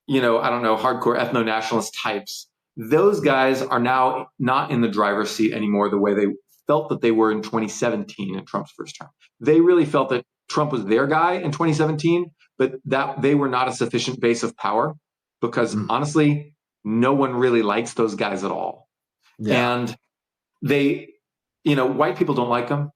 hardcore ethno-nationalist types. Those guys are now not in the driver's seat anymore the way they felt that they were in 2017 in Trump's first term. They really felt that Trump was their guy in 2017, but that they were not a sufficient base of power because honestly, no one really likes those guys at all. Yeah. And they, white people don't like them.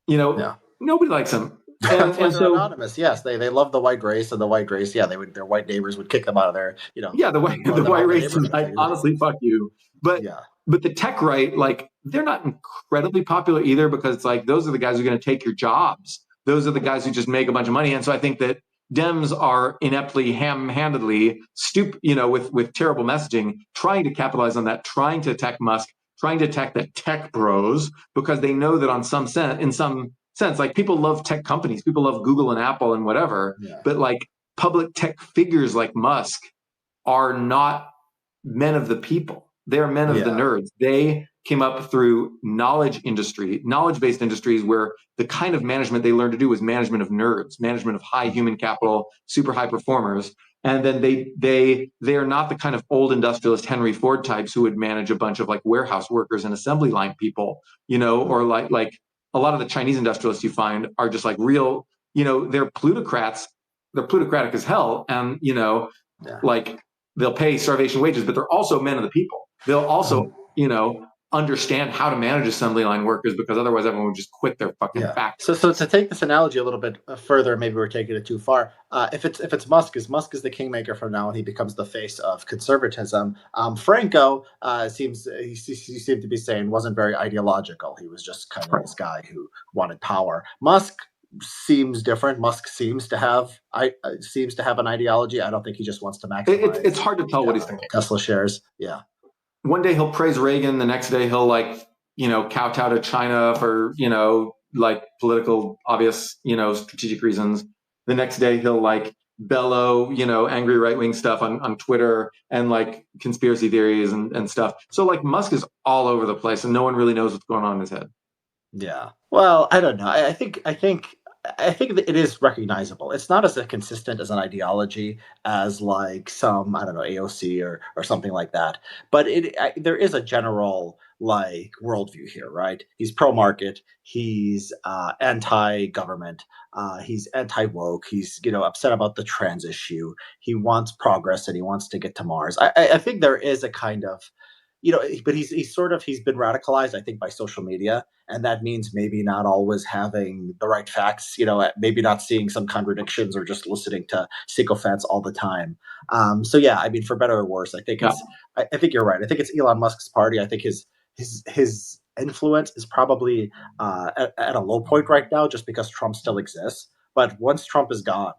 Nobody likes them. And so anonymous, yes, they love the white race, and the white race, their white neighbors would kick them out of there. The white race is like, honestly, fuck you. But the tech right, like, they're not incredibly popular either because it's like those are the guys who are going to take your jobs. Those are the guys who just make a bunch of money. And so I think that Dems are ineptly, ham-handedly, with terrible messaging, trying to capitalize on that, trying to attack Musk, trying to attack the tech bros, because they know that in some sense, like, people love tech companies, people love Google and Apple and whatever, but like public tech figures like Musk are not men of the people. They're men of the nerds. They came up through knowledge-based industries where the kind of management they learned to do was management of nerds, management of high human capital, super high performers. And then they are not the kind of old industrialist Henry Ford types who would manage a bunch of like warehouse workers and assembly line people, or like a lot of the Chinese industrialists you find are just like real, they're plutocrats. They're plutocratic as hell. And, like, they'll pay starvation wages, but they're also men of the people. They'll also, understand how to manage assembly line workers, because otherwise everyone would just quit their fucking factory. So to take this analogy a little bit further, maybe we're taking it too far. If it's Musk is the kingmaker from now on, he becomes the face of conservatism. Franco seemed to be saying wasn't very ideological. He was just kind of this guy who wanted power. Musk seems different. Musk seems to have an ideology. I don't think he just wants to maximize. It's hard to tell what he's thinking. Tesla shares. Yeah. One day he'll praise Reagan. The next day he'll kowtow to China for, like political, obvious, strategic reasons. The next day he'll like bellow, angry right-wing stuff on Twitter and like conspiracy theories and stuff. So like Musk is all over the place and no one really knows what's going on in his head. Yeah. Well, I don't know. I think that it is recognizable. It's not as consistent as an ideology as like some, I don't know, AOC or something like that. But there is a general like worldview here, right? He's pro-market. He's anti-government. He's anti-woke. He's upset about the trans issue. He wants progress and he wants to get to Mars. I think there is a kind of but he's been radicalized, I think, by social media. And that means maybe not always having the right facts, maybe not seeing some contradictions or just listening to sycophants all the time. So yeah, I mean, for better or worse, I think I think you're right. I think it's Elon Musk's party. I think his influence is probably at a low point right now, just because Trump still exists. But once Trump is gone,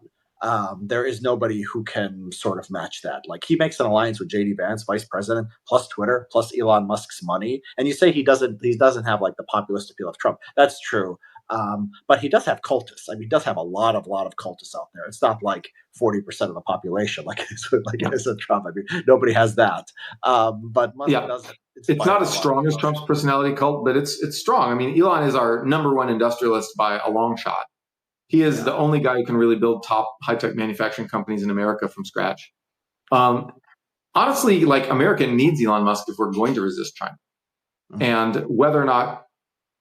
There is nobody who can sort of match that. Like, he makes an alliance with JD Vance, vice president, plus Twitter, plus Elon Musk's money. And you say he doesn't have like the populist appeal of Trump. That's true. But he does have cultists. I mean, he does have a lot of cultists out there. It's not like 40% of the population like it is with Trump. I mean, nobody has that. But Musk does. It's not as strong as Trump's personality cult, but it's strong. I mean, Elon is our number one industrialist by a long shot. He is the only guy who can really build top high-tech manufacturing companies in America from scratch. Honestly, like, America needs Elon Musk if we're going to resist China. And whether or not,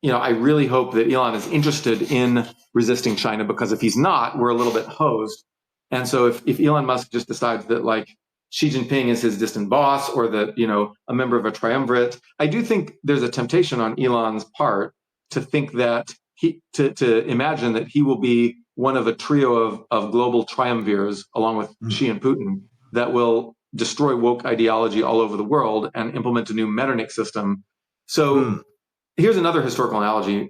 I really hope that Elon is interested in resisting China, because if he's not, we're a little bit hosed. And so if Elon Musk just decides that, like, Xi Jinping is his distant boss, or that, a member of a triumvirate, I do think there's a temptation on Elon's part to think that to imagine that he will be one of a trio of global triumvirs, along with Xi and Putin, that will destroy woke ideology all over the world and implement a new Metternich system. So here's another historical analogy.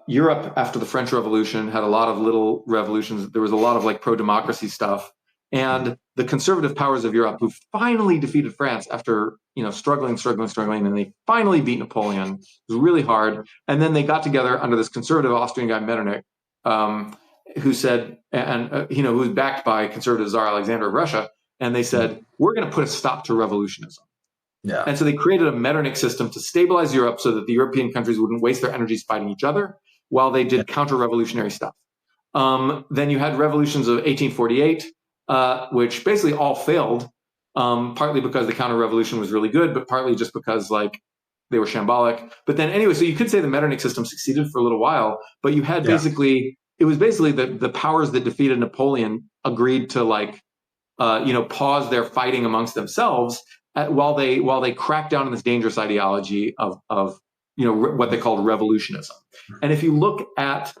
Europe, after the French Revolution, had a lot of little revolutions. There was a lot of like pro-democracy stuff. And the conservative powers of Europe, who finally defeated France after struggling, and they finally beat Napoleon. It was really hard. And then they got together under this conservative Austrian guy Metternich, who said, who was backed by conservative Tsar Alexander of Russia, and they said, we're going to put a stop to revolutionism. Yeah. And so they created a Metternich system to stabilize Europe so that the European countries wouldn't waste their energies fighting each other while they did counter-revolutionary stuff. Then you had revolutions of 1848, which basically all failed, partly because the counter-revolution was really good, but partly just because like they were shambolic. But then anyway, so you could say the Metternich system succeeded for a little while, but you had it was basically the powers that defeated Napoleon agreed to like, pause their fighting amongst themselves while they cracked down on this dangerous ideology of what they called revolutionism. And if you look at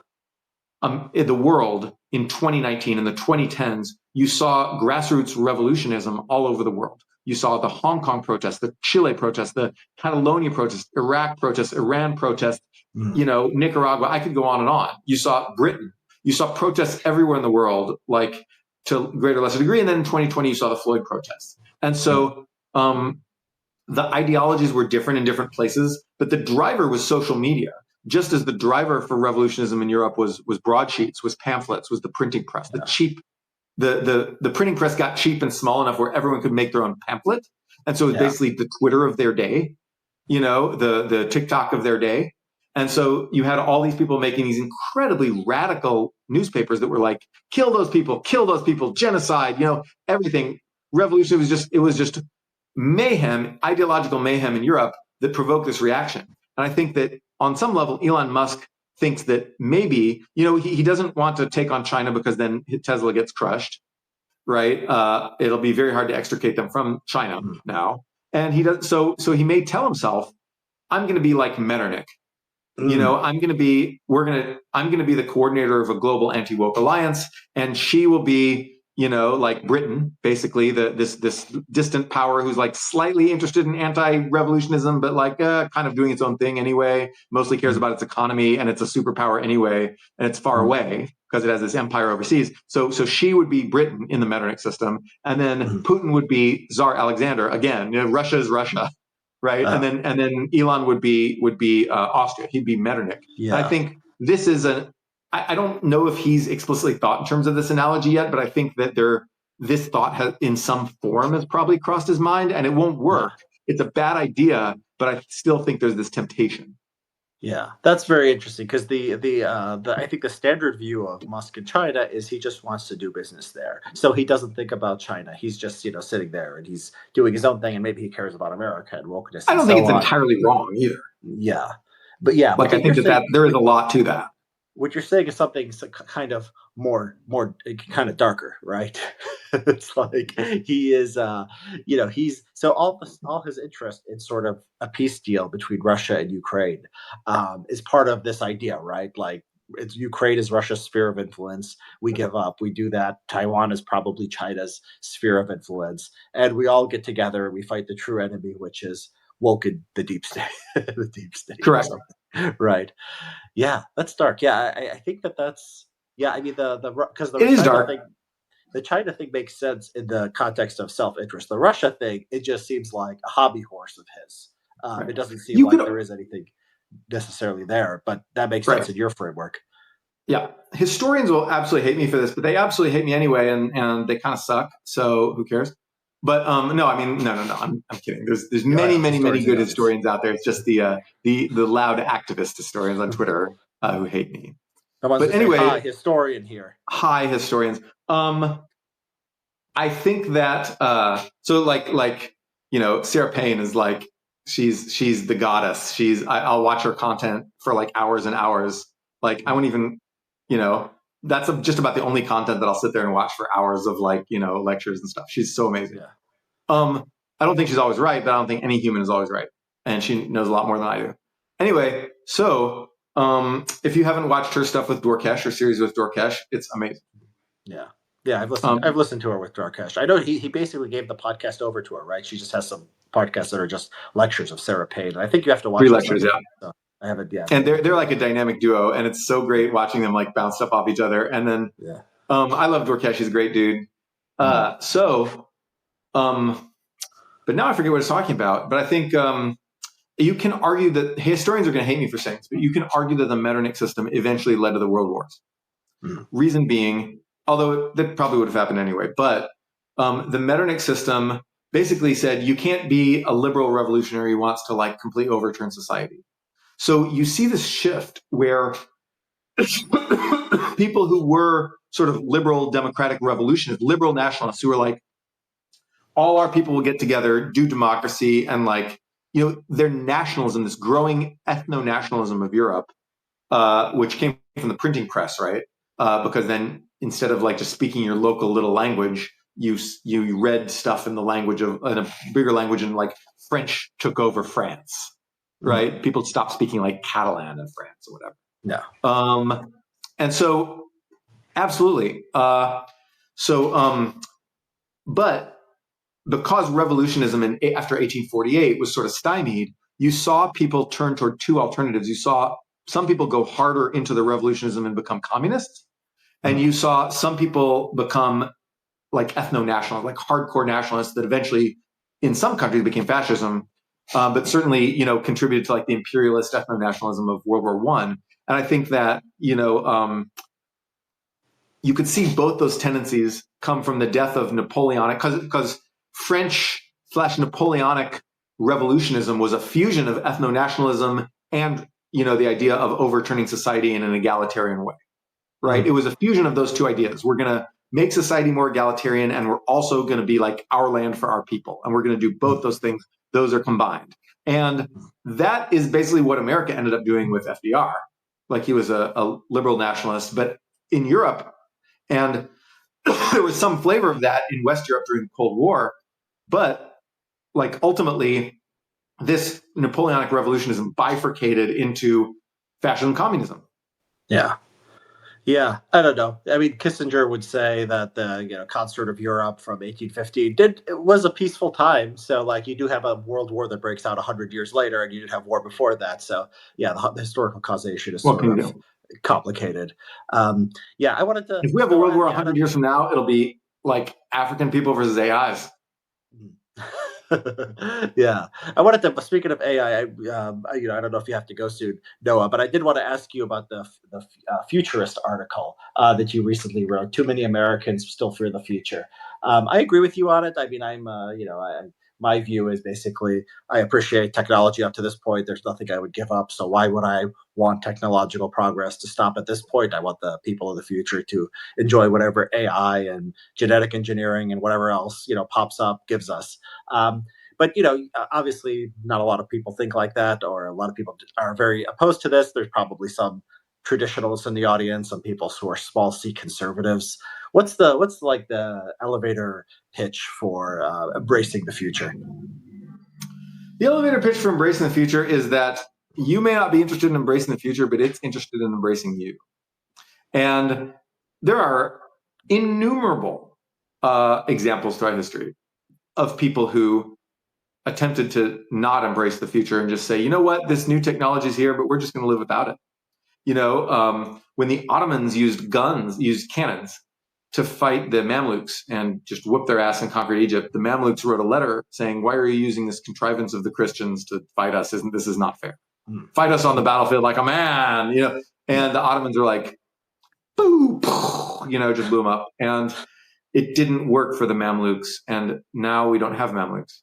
the world in 2019, in the 2010s, you saw grassroots revolutionism all over the world. You saw the Hong Kong protests, the Chile protests, the Catalonia protests, Iraq protests, Iran protests, Nicaragua. I could go on and on. You saw Britain. You saw protests everywhere in the world, like to a greater or lesser degree. And then in 2020, you saw the Floyd protests. And so the ideologies were different in different places, but the driver was social media. Just as the driver for revolutionism in Europe was broadsheets, was pamphlets, was the printing press. The printing press got cheap and small enough where everyone could make their own pamphlet. And so it was basically the Twitter of their day, the TikTok of their day. And so you had all these people making these incredibly radical newspapers that were like, kill those people, genocide, everything. Revolution was just mayhem, ideological mayhem in Europe that provoked this reaction. And I think that on some level, Elon Musk thinks that maybe, he doesn't want to take on China because then Tesla gets crushed, right? It'll be very hard to extricate them from China now. And he does so he may tell himself, I'm going to be like Metternich. I'm going to be the coordinator of a global anti-woke alliance, and she will be, like Britain, basically this distant power who's like slightly interested in anti-revolutionism, but like kind of doing its own thing anyway, mostly cares about its economy, and it's a superpower anyway, and it's far away because it has this empire overseas. So she would be Britain in the Metternich system, and then Putin would be Tsar Alexander again. Russia is Russia. Right. And then Elon would be Austria. He'd be Metternich. Yeah. I think this is I don't know if he's explicitly thought in terms of this analogy yet, but I think that this thought has in some form has probably crossed his mind, and it won't work. It's a bad idea, but I still think there's this temptation. Yeah, that's very interesting because I think the standard view of Musk in China is he just wants to do business there. So he doesn't think about China. He's just sitting there and he's doing his own thing, and maybe he cares about America and wokeness. I don't think it's entirely wrong either. Yeah, but yeah, like I think that there is a lot to that. What you're saying is something kind of more kind of darker, right? It's like he is, he's so all his interest in sort of a peace deal between Russia and Ukraine is part of this idea, right? Like Ukraine is Russia's sphere of influence. We give up. We do that. Taiwan is probably China's sphere of influence, and we all get together and we fight the true enemy, which is woke in the deep state. The deep state. Correct. Right. Yeah, that's dark. Yeah, I think that's Yeah, I mean because It is dark. The China thing makes sense in the context of self-interest. The Russia thing, it just seems like a hobby horse of his. Right. It doesn't seem You like could- there is anything necessarily there, but that makes Right. sense in your framework. Yeah, historians will absolutely hate me for this, but they absolutely hate me anyway, and they kind of suck. So who cares? But no, I mean, no. I'm kidding. There's many good historians out there. It's just the loud activist historians on Twitter who hate me. But anyway, hi, historian here. Hi, historians. I think that so like Sarah Payne is like she's the goddess. I'll watch her content for like hours and hours. Like I won't even that's just about the only content that I'll sit there and watch for hours of lectures and stuff. She's so amazing. Yeah. I don't think she's always right, but I don't think any human is always right, and she knows a lot more than I do. Anyway, so if you haven't watched her stuff with Dorkesh or series with Dorkesh, it's amazing. Yeah, I've listened to her with Dorkesh. I know he basically gave the podcast over to her, right? She just has some podcasts that are just lectures of Sarah Payne. And I think you have to watch 3 lectures, yeah. So I haven't yet. And they're like a dynamic duo, and it's so great watching them like bounce stuff off each other. And then I love Dorkesh; he's a great dude. But now I forget what I was talking about. But I think you can argue that historians are going to hate me for saying this, but you can argue that the Metternich system eventually led to the world wars. Reason being, although that probably would have happened anyway, but the Metternich system basically said you can't be a liberal revolutionary who wants to like completely overturn society. So you see this shift where people who were sort of liberal democratic revolutionists, liberal nationalists, who were like, all our people will get together, do democracy, and their nationalism, this growing ethno-nationalism of Europe, which came from the printing press, right? Because then instead of like just speaking your local little language, you read stuff in a bigger language, and like French took over France, right? Mm-hmm. People stopped speaking like Catalan in France or whatever. Yeah. And so absolutely. But because revolutionism after 1848 was sort of stymied, you saw people turn toward 2 alternatives. You saw some people go harder into the revolutionism and become communists. And you saw some people become like ethno-nationalists, like hardcore nationalists that eventually in some countries became fascism, but certainly, contributed to like the imperialist ethno-nationalism of World War I. And I think that, you could see both those tendencies come from the death of Napoleonic, because French/Napoleonic revolutionism was a fusion of ethno-nationalism and, the idea of overturning society in an egalitarian way, right? It was a fusion of those two ideas. We're going to make society more egalitarian, and we're also going to be like our land for our people. And we're going to do both those things. Those are combined. And that is basically what America ended up doing with FDR. Like he was a liberal nationalist, but in Europe, and there was some flavor of that in West Europe during the Cold War. But like ultimately, this Napoleonic revolutionism bifurcated into fascism, communism. Yeah, I don't know. I mean, Kissinger would say that the concert of Europe from 1850 was a peaceful time. So, like, you do have a world war that breaks out 100 years later, and you did have war before that. So, yeah, the historical causation is sort of complicated. I wanted to. If we have a world war 100 years from now, it'll be like African people versus AIs. Yeah, I wanted to. Speaking of AI, I don't know if you have to go soon, Noah, but I did want to ask you about the futurist article that you recently wrote. Too many Americans still fear the future. I agree with you on it. I mean, my view is basically I appreciate technology up to this point. There's nothing I would give up. So why would I want technological progress to stop at this point? I want the people of the future to enjoy whatever AI and genetic engineering and whatever else, pops up, gives us. But, obviously not a lot of people think like that, or a lot of people are very opposed to this. There's probably some traditionalists in the audience, some people who are small C conservatives. What's the elevator pitch for embracing the future? The elevator pitch for embracing the future is that you may not be interested in embracing the future, but it's interested in embracing you. And there are innumerable examples throughout history of people who attempted to not embrace the future and just say, you know what, this new technology is here, but we're just going to live without it. When the Ottomans used cannons to fight the Mamluks and just whoop their ass and conquered Egypt, the Mamluks wrote a letter saying, "Why are you using this contrivance of the Christians to fight us? This is not fair. Fight us on the battlefield like a man." And the Ottomans are like, "Boo!" Just blew them up, and it didn't work for the Mamluks, and now we don't have Mamluks,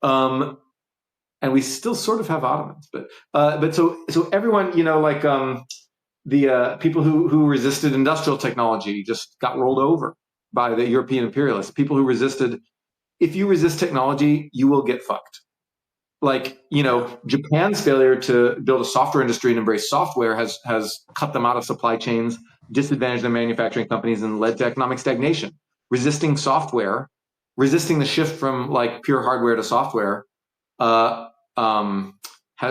and we still sort of have Ottomans, but so everyone, the people who resisted industrial technology just got rolled over by the European imperialists. People who resisted, if you resist technology, you will get fucked. Japan's failure to build a software industry and embrace software has cut them out of supply chains, disadvantaged their manufacturing companies, and led to economic stagnation. Resisting software, resisting the shift from pure hardware to software,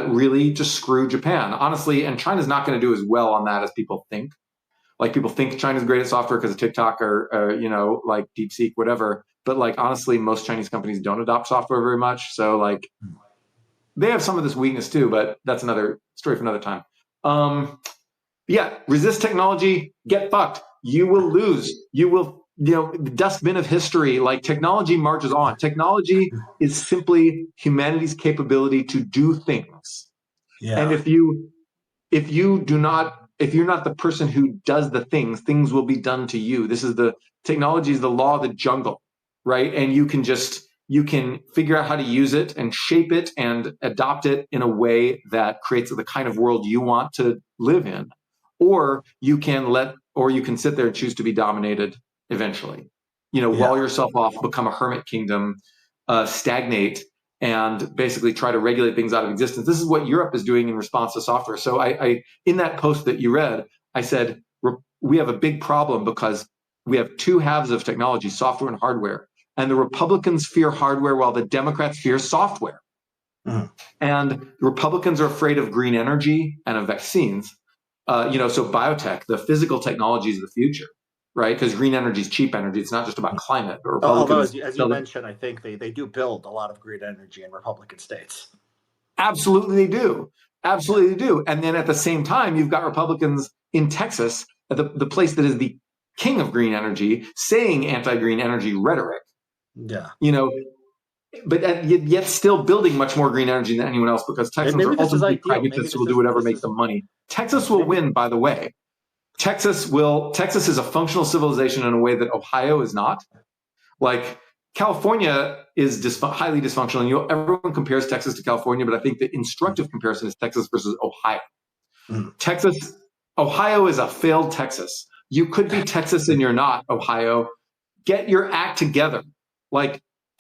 really just screwed Japan, honestly. And China's not going to do as well on that as people think. People think China's great at software because of TikTok or DeepSeek, whatever. But honestly, most Chinese companies don't adopt software very much. So they have some of this weakness too, but that's another story for another time. Resist technology, get fucked. You will lose. You will, the dustbin of history. Technology marches on. Technology is simply humanity's capability to do things. Yeah. And if you're not the person who does the things will be done to you. Technology is the law of the jungle, right? And you can figure out how to use it and shape it and adopt it in a way that creates the kind of world you want to live in. Or you can sit there and choose to be dominated eventually. Wall yourself off, become a hermit kingdom, stagnate, and basically try to regulate things out of existence. This is what Europe is doing in response to software. So I in that post that you read, I said, we have a big problem because we have two halves of technology, software and hardware. And the Republicans fear hardware while the Democrats fear software. And the Republicans are afraid of green energy and of vaccines. So biotech, the physical technologies of the future, right? Because green energy is cheap energy. It's not just about climate. Although, as you mentioned, I think they do build a lot of green energy in Republican states. Absolutely, they do. Absolutely, they do. And then at the same time, you've got Republicans in Texas, the place that is the king of green energy, saying anti-green energy rhetoric. Yeah. But yet still building much more green energy than anyone else, because Texans are ultimately pragmatists who will do whatever makes them money. Texas will win, by the way. Texas is a functional civilization in a way that Ohio is not. California is highly dysfunctional, and everyone compares Texas to California, but I think the instructive comparison is Texas versus Ohio. Ohio is a failed Texas. You could be Texas and you're not Ohio. Get your act together.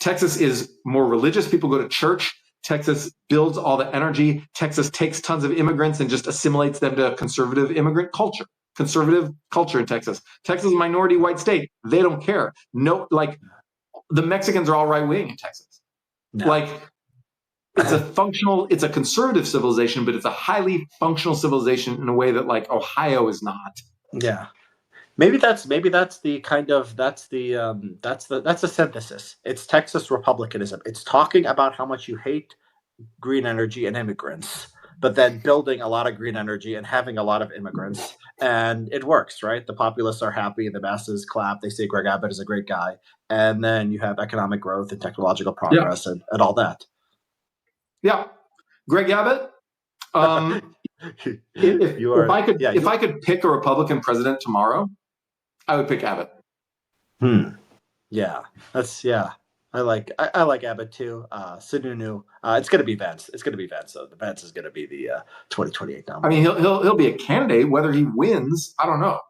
Texas is more religious. People go to church. Texas builds all the energy. Texas takes tons of immigrants and just assimilates them to conservative immigrant culture. Conservative culture in Texas. Texas is a minority white state. They don't care. No, the Mexicans are all right wing in Texas. No. It's a conservative civilization, but it's a highly functional civilization in a way that Ohio is not. Yeah. Maybe that's the kind of that's the synthesis. It's Texas Republicanism. It's talking about how much you hate green energy and immigrants, but then building a lot of green energy and having a lot of immigrants, and it works, right? The populists are happy, the masses clap, they say Greg Abbott is a great guy, and then you have economic growth and technological progress and all that. Yeah, Greg Abbott. If I could pick a Republican president tomorrow, I would pick Abbott. Yeah, I like Abbott too. Sununu. It's going to be Vance. It's going to be Vance. So the Vance is going to be the 2028 nominee. I mean, he'll be a candidate. Whether he wins, I don't know.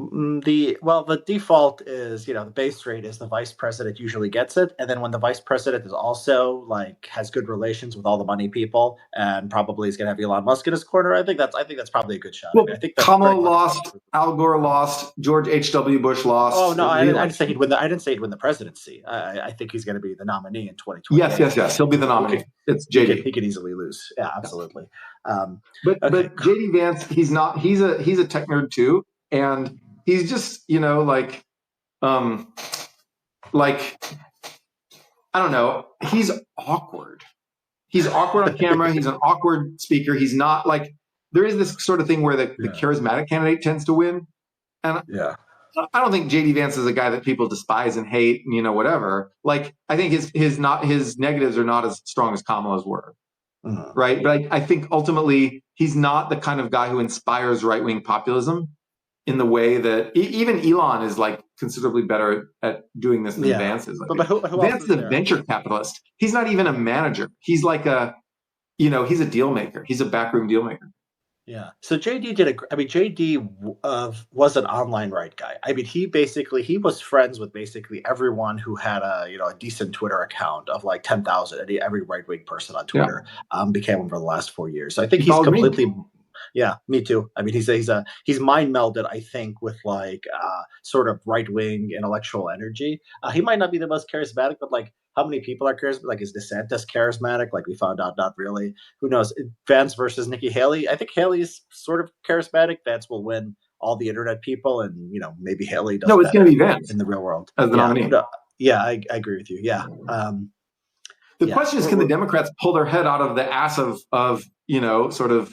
The default is, the base rate is the vice president usually gets it, and then when the vice president is also has good relations with all the money people and probably is going to have Elon Musk in his corner, I think that's probably a good shot. Well, I think Kamala lost, Al Gore lost, George H.W. Bush lost. Oh no, I didn't say he'd win. I didn't say he'd win the presidency. I think he's going to be the nominee in 2020. Yes, he'll be the nominee. It's JD. He could easily lose. Yeah, absolutely. But JD Vance, he's not. He's a tech nerd too, and he's just, I don't know. He's awkward. He's awkward on camera. He's an awkward speaker. He's not there is this sort of thing where the charismatic candidate tends to win. And I don't think JD Vance is a guy that people despise and hate, whatever. Like, I think his negatives are not as strong as Kamala's were. Right. But I think ultimately he's not the kind of guy who inspires right-wing populism in the way that even Elon is like considerably better at doing this than Vance is. But who Vance is a venture capitalist. He's not even a manager. He's like he's a deal maker. He's a backroom deal maker. Yeah. So JD JD was an online right guy. I mean, he was friends with basically everyone who had a decent Twitter account of like 10,000. Every right wing person on Twitter became over the last 4 years. So I think he's completely. Me. Yeah, me too. I mean, he's mind melded, I think, with like sort of right wing intellectual energy. He might not be the most charismatic, but like, how many people are charismatic? Like, is DeSantis charismatic? Like, we found out, not really. Who knows? Vance versus Nikki Haley. I think Haley's sort of charismatic. Vance will win all the internet people, and maybe Haley does. No, it's going to be Vance in the real world as the nominee. No, I agree with you. Yeah. The question is, can the Democrats pull their head out of the ass of sort of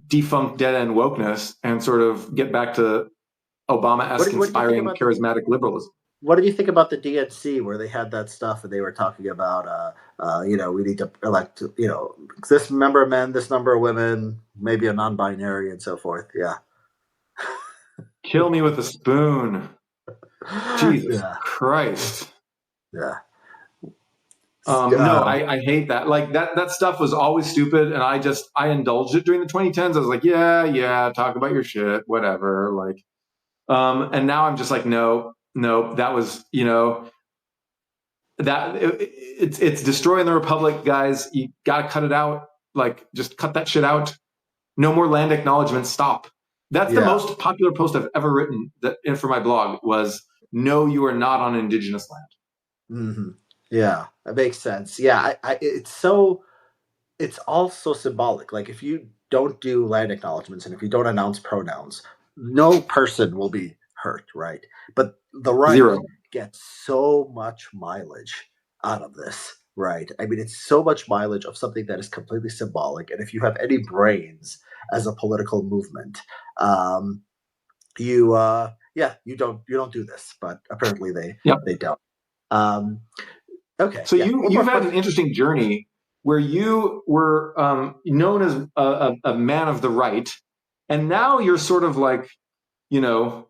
defunct dead end wokeness and sort of get back to Obama-esque inspiring charismatic liberalism? What did you think about the DNC where they had that stuff and they were talking about, we need to elect, this number of men, this number of women, maybe a non-binary and so forth. Yeah. Kill me with a spoon. Jesus Christ. Yeah. No, I hate that. Like that stuff was always stupid. And I indulged it during the 2010s. I was like, yeah, talk about your shit, whatever. Like, and now I'm just like, no, that was, it's destroying the republic, guys. You got to cut it out. Like, just cut that shit out. No more land acknowledgements. Stop. That's the most popular post I've ever written for my blog was, no, you are not on indigenous land. Mm-hmm. Yeah, that makes sense. Yeah, it's all so symbolic. Like, if you don't do land acknowledgements and if you don't announce pronouns, no person will be hurt, right? But the right gets so much mileage out of this, right? I mean, it's so much mileage of something that is completely symbolic. And if you have any brains as a political movement, you don't do this. But apparently they don't. Okay. So you've had an interesting journey where you were known as a man of the right, and now you're sort of like, you've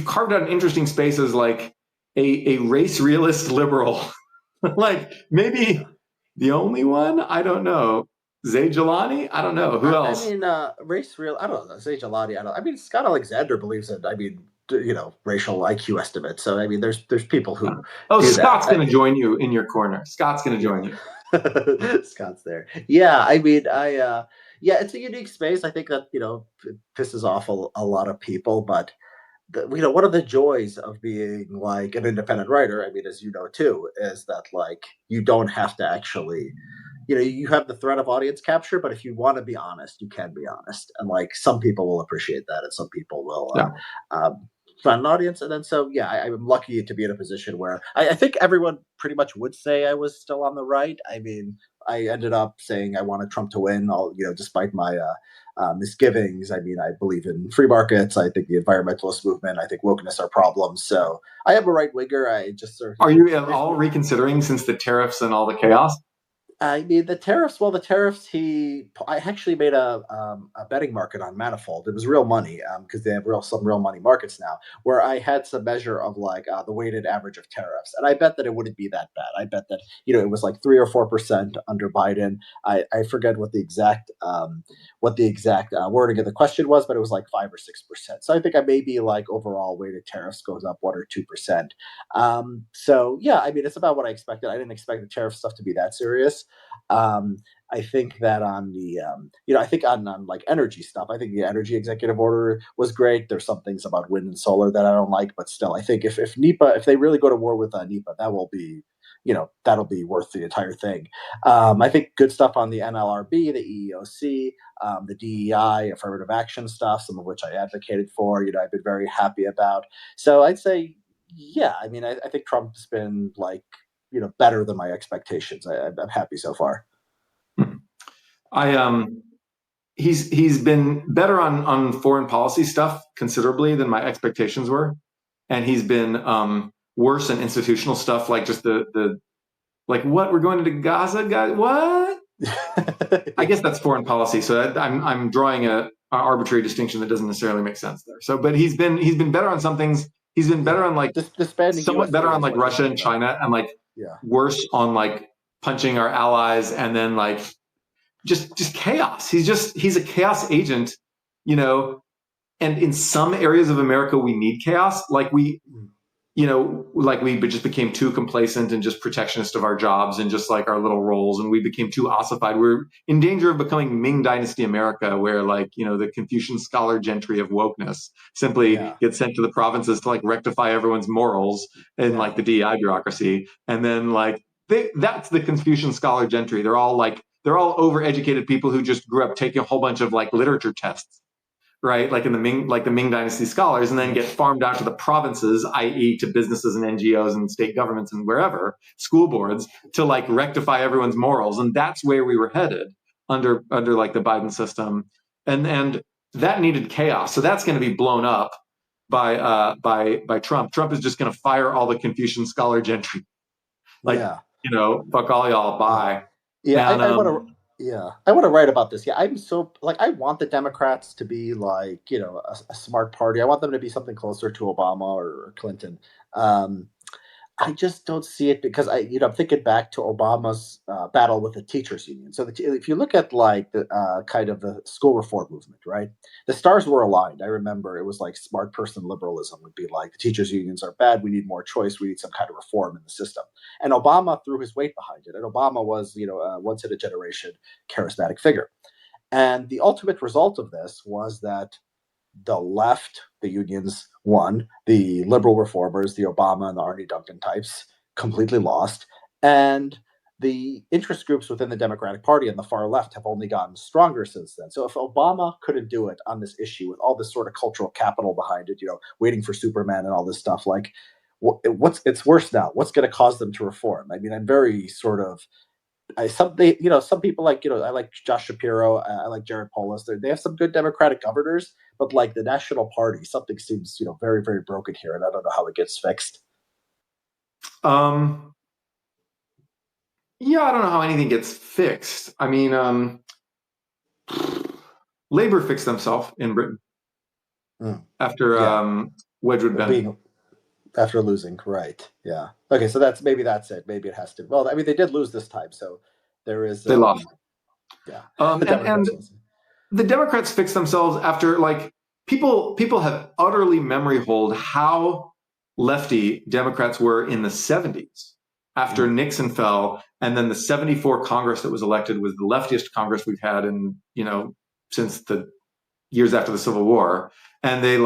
carved out an interesting space as like a race realist liberal, like maybe the only one. I don't know. Zay Jelani? I don't know. Who else? I mean, race real. I don't know. Zay Jelani. I mean, Scott Alexander believes in. I mean, racial IQ estimates. So I mean, there's people who. Scott's going to join you in your corner. Scott's going to join you. Scott's there. Yeah, I mean, it's a unique space. I think that it pisses off a lot of people, but one of the joys of being like an independent writer, I mean, as you know too, is that like you don't have to actually. You have the threat of audience capture, but if you want to be honest, you can be honest. And like some people will appreciate that and some people will find an audience. And then I'm lucky to be in a position where I think everyone pretty much would say I was still on the right. I mean, I ended up saying I wanted Trump to win, despite my misgivings. I mean, I believe in free markets. I think the environmentalist movement, I think wokeness are problems. So I am a right winger. I just sort of. Are you at all reconsidering since the tariffs and all the chaos? I mean, the tariffs. Well, the tariffs. I actually made a betting market on Manifold. It was real money because they have some real money markets now. Where I had some measure of like the weighted average of tariffs, and I bet that it wouldn't be that bad. I bet that it was like 3 or 4% under Biden. I forget what the exact wording of the question was, but it was like 5 or 6%. So I think I may be like overall weighted tariffs goes up 1 or 2%. So yeah, I mean, it's about what I expected. I didn't expect the tariff stuff to be that serious. I think that on the, I think on like energy stuff, I think the energy executive order was great. There's some things about wind and solar that I don't like, but still, I think if they really go to war with NEPA, that will be, that'll be worth the entire thing. I think good stuff on the NLRB, the EEOC, the DEI, affirmative action stuff, some of which I advocated for, I've been very happy about. So I'd say, yeah, I mean, I think Trump's been like, better than my expectations. I'm happy so far. I he's been better on foreign policy stuff considerably than my expectations were, and he's been worse in institutional stuff, like just the like, what, we're going to Gaza, guys? What? I guess that's foreign policy. So I'm drawing a arbitrary distinction that doesn't necessarily make sense there. So, but he's been better on some things. He's been better on like somewhat better on like Russia and China, and like worse on like punching our allies, and then like just chaos. He's a chaos agent, you know. And in some areas of America, we need chaos. Like we just became too complacent and just protectionist of our jobs and just like our little roles, and we became too ossified. We're in danger of becoming Ming Dynasty America, where like, you know, the Confucian scholar gentry of wokeness simply gets sent to the provinces to like rectify everyone's morals in like the DEI bureaucracy. And then like that's the Confucian scholar gentry. They're all overeducated people who just grew up taking a whole bunch of like literature tests, right? Like in the Ming Dynasty scholars, and then get farmed out to the provinces, i.e. to businesses and NGOs and state governments and wherever, school boards, to like rectify everyone's morals. And that's where we were headed under like the Biden system. And that needed chaos. So that's going to be blown up by Trump. Trump is just going to fire all the Confucian scholar gentry. Like, you know, fuck all y'all, bye. Yeah, and, I want to write about this. Yeah, I'm so like, I want the Democrats to be like, you know, a smart party. I want them to be something closer to Obama or Clinton. I just don't see it, because I'm thinking back to Obama's battle with the teachers union. So if you look at like the kind of the school reform movement, right? The stars were aligned. I remember it was like smart person liberalism would be like, the teachers unions are bad. We need more choice. We need some kind of reform in the system. And Obama threw his weight behind it. And Obama was, you know, a once in a generation charismatic figure. And the ultimate result of this was that the left, the unions, won. The liberal reformers, the Obama and the Arnie Duncan types, completely lost. And the interest groups within the Democratic Party and the far left have only gotten stronger since then. So if Obama couldn't do it on this issue with all this sort of cultural capital behind it, you know, waiting for Superman and all this stuff, like, it's worse now. What's going to cause them to reform? I mean, I'm very sort of, some people like, you know, I like Josh Shapiro, I like Jared Polis. They have some good Democratic governors, but like the National Party, something seems, you know, very, very broken here, and I don't know how it gets fixed. Yeah, I don't know how anything gets fixed. I mean, Labor fixed themselves in Britain after Wedgwood Bennett. After losing, right? Yeah. Okay, so that's it. Maybe it has to. Well, I mean, they did lose this time, so there is. They lost. Yeah. And the Democrats fixed themselves after, like, people have utterly memory holed how lefty Democrats were in the 70s after Nixon fell, and then the 74 Congress that was elected was the leftiest Congress we've had in, you know, since the years after the Civil War. And they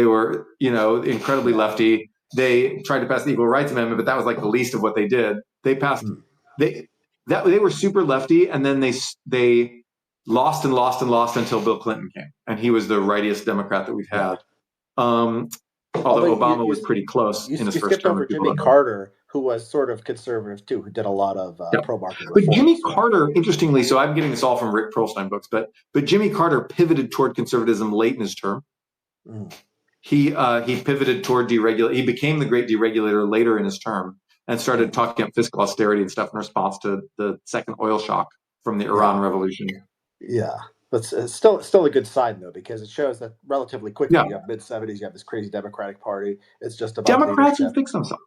were, you know, incredibly lefty. They tried to pass the Equal Rights Amendment, but that was like the least of what they did. They passed they were super lefty, and then they lost until Bill Clinton came, and he was the rightiest Democrat that we've had. Although Obama was pretty close in his first term. Over Jimmy Carter, who was sort of conservative too, who did a lot of pro-market reforms. But Jimmy Carter, interestingly, so I'm getting this all from Rick Perlstein books, but Jimmy Carter pivoted toward conservatism late in his term. He pivoted toward deregulation. He became the great deregulator later in his term, and started talking up fiscal austerity and stuff in response to the second oil shock from the Iran Revolution. Yeah, but it's still a good sign, though, because it shows that relatively quickly, you have mid-70s, you have this crazy Democratic Party. It's just about Democrats will fix themselves.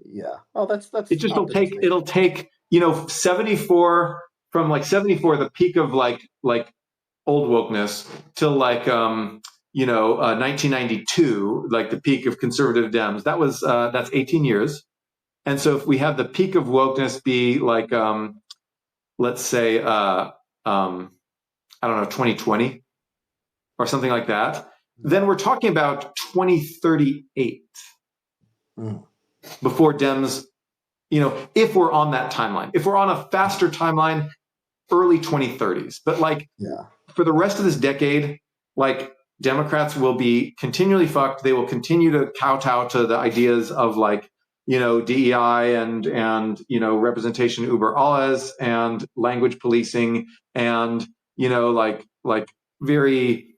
Yeah. Oh, that's. It just it'll take, you know, 74, the peak of like old wokeness, till like 1992, like the peak of conservative Dems. That's 18 years. And so if we have the peak of wokeness be like, let's say, I don't know, 2020 or something like that, then we're talking about 2038 before Dems, you know, if we're on that timeline. If we're on a faster timeline, early 2030s. But like, for the rest of this decade, like, Democrats will be continually fucked. They will continue to kowtow to the ideas of, like, you know, DEI and you know, representation uber alles and language policing and, like very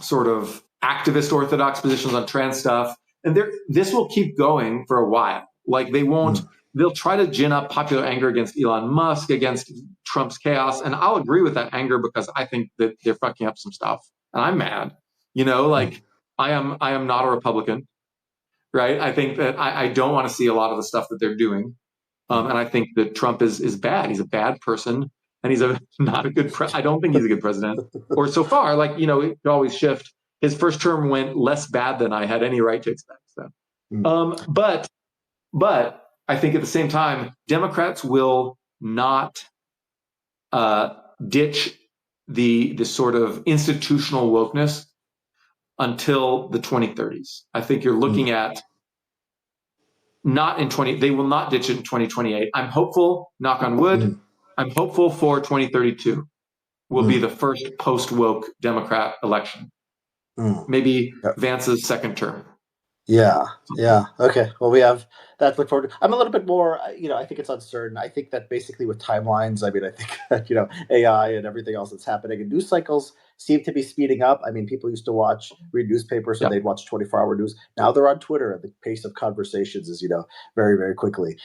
sort of activist orthodox positions on trans stuff. And this will keep going for a while. Like they'll try to gin up popular anger against Elon Musk, against Trump's chaos. And I'll agree with that anger because I think that they're fucking up some stuff. And I'm mad, like I am not a Republican, right? I think that I don't want to see a lot of the stuff that they're doing. And I think that Trump is bad. He's a bad person. And he's not a good I don't think he's a good president. Or so far, like, it could always shift. His first term went less bad than I had any right to expect. So, but I think at the same time, Democrats will not ditch the sort of institutional wokeness until the 2030s. I think you're looking at they will not ditch it in 2028. I'm hopeful, knock on wood, I'm hopeful for 2032 will be the first post-woke Democrat election. Maybe Vance's second term. Yeah. Okay. Well, we have that to look forward to. I'm a little bit more, I think it's uncertain. I think that basically with timelines, I think that, AI and everything else that's happening and news cycles seem to be speeding up. People used to read newspapers and they'd watch 24-hour news. Now they're on Twitter and the pace of conversations is, very, very quickly.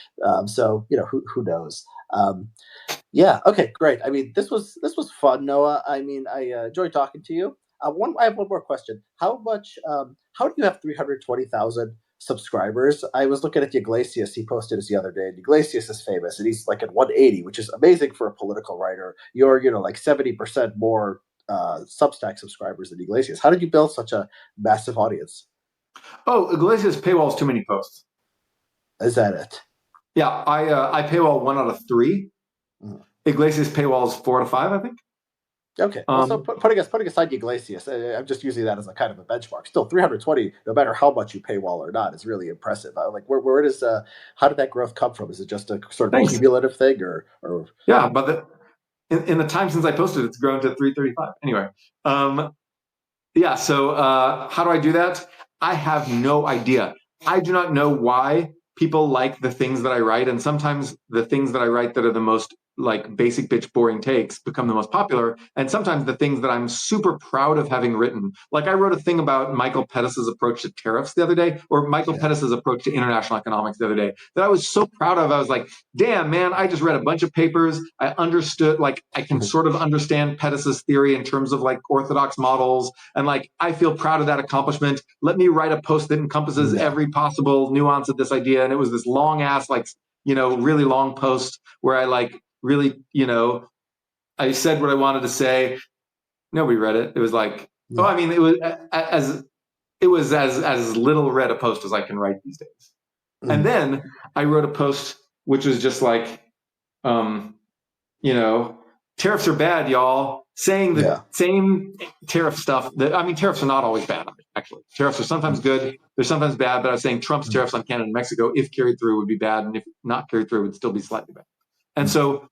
So, who knows? Yeah. Okay, great. This was fun, Noah. I enjoyed talking to you. I have one more question. How do you have 320,000 subscribers? I was looking at Iglesias. He posted this the other day. And Iglesias is famous, and he's like at 180, which is amazing for a political writer. You're, like 70% more Substack subscribers than Iglesias. How did you build such a massive audience? Oh, Iglesias paywalls too many posts. Is that it? Yeah, I paywall 1 out of 3. Iglesias paywalls 4 to 5, I think. Okay. So putting aside Iglesias, I'm just using that as a kind of a benchmark. Still, 320, no matter how much you paywall or not, is really impressive. Where does how did that growth come from? Is it just a sort of cumulative thing, or? Yeah, but in the time since I posted, it's grown to 335. Anyway, yeah. So how do I do that? I have no idea. I do not know why people like the things that I write, and sometimes the things that I write that are the most like basic bitch boring takes become the most popular, and sometimes the things that I'm super proud of having written, like I wrote a thing about Michael Pettis's approach to tariffs the other day, or Michael Pettis's approach to international economics the other day, that I was so proud of. I was like, damn man, I just read a bunch of papers. I understood, like I can sort of understand Pettis's theory in terms of like orthodox models, and like I feel proud of that accomplishment. Let me write a post that encompasses every possible nuance of this idea. And it was this long ass, like, really long post where I like really, I said what I wanted to say. Nobody read it. It was like, it was as little read a post as I can write these days. And then I wrote a post which was just like, tariffs are bad, y'all. Saying the same tariff stuff tariffs are not always bad, actually. Tariffs are sometimes good, they're sometimes bad, but I was saying Trump's tariffs on Canada and Mexico, if carried through, would be bad, and if not carried through, would still be slightly bad. And so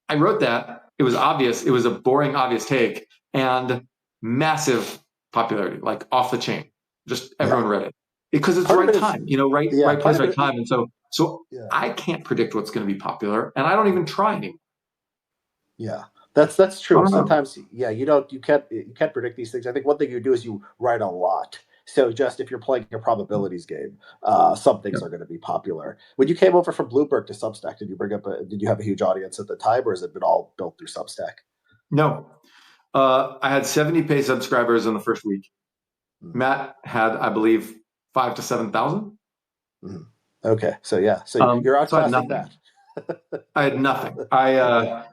I wrote that. It was obvious. It was a boring, obvious take, and massive popularity, like off the chain. Just everyone read it because it's the right time, right place, right time. And so I can't predict what's going to be popular, and I don't even try anymore. Yeah, that's true. Sometimes, you can't predict these things. I think one thing you do is you write a lot. So just if you're playing a probabilities game, some things are going to be popular. When you came over from Bloomberg to Substack, did you have a huge audience at the time, or has it been all built through Substack? No, I had 70 paid subscribers in the first week. Matt had, I believe, 5,000 to 7,000. Okay, so you're outclassing that. I had nothing. I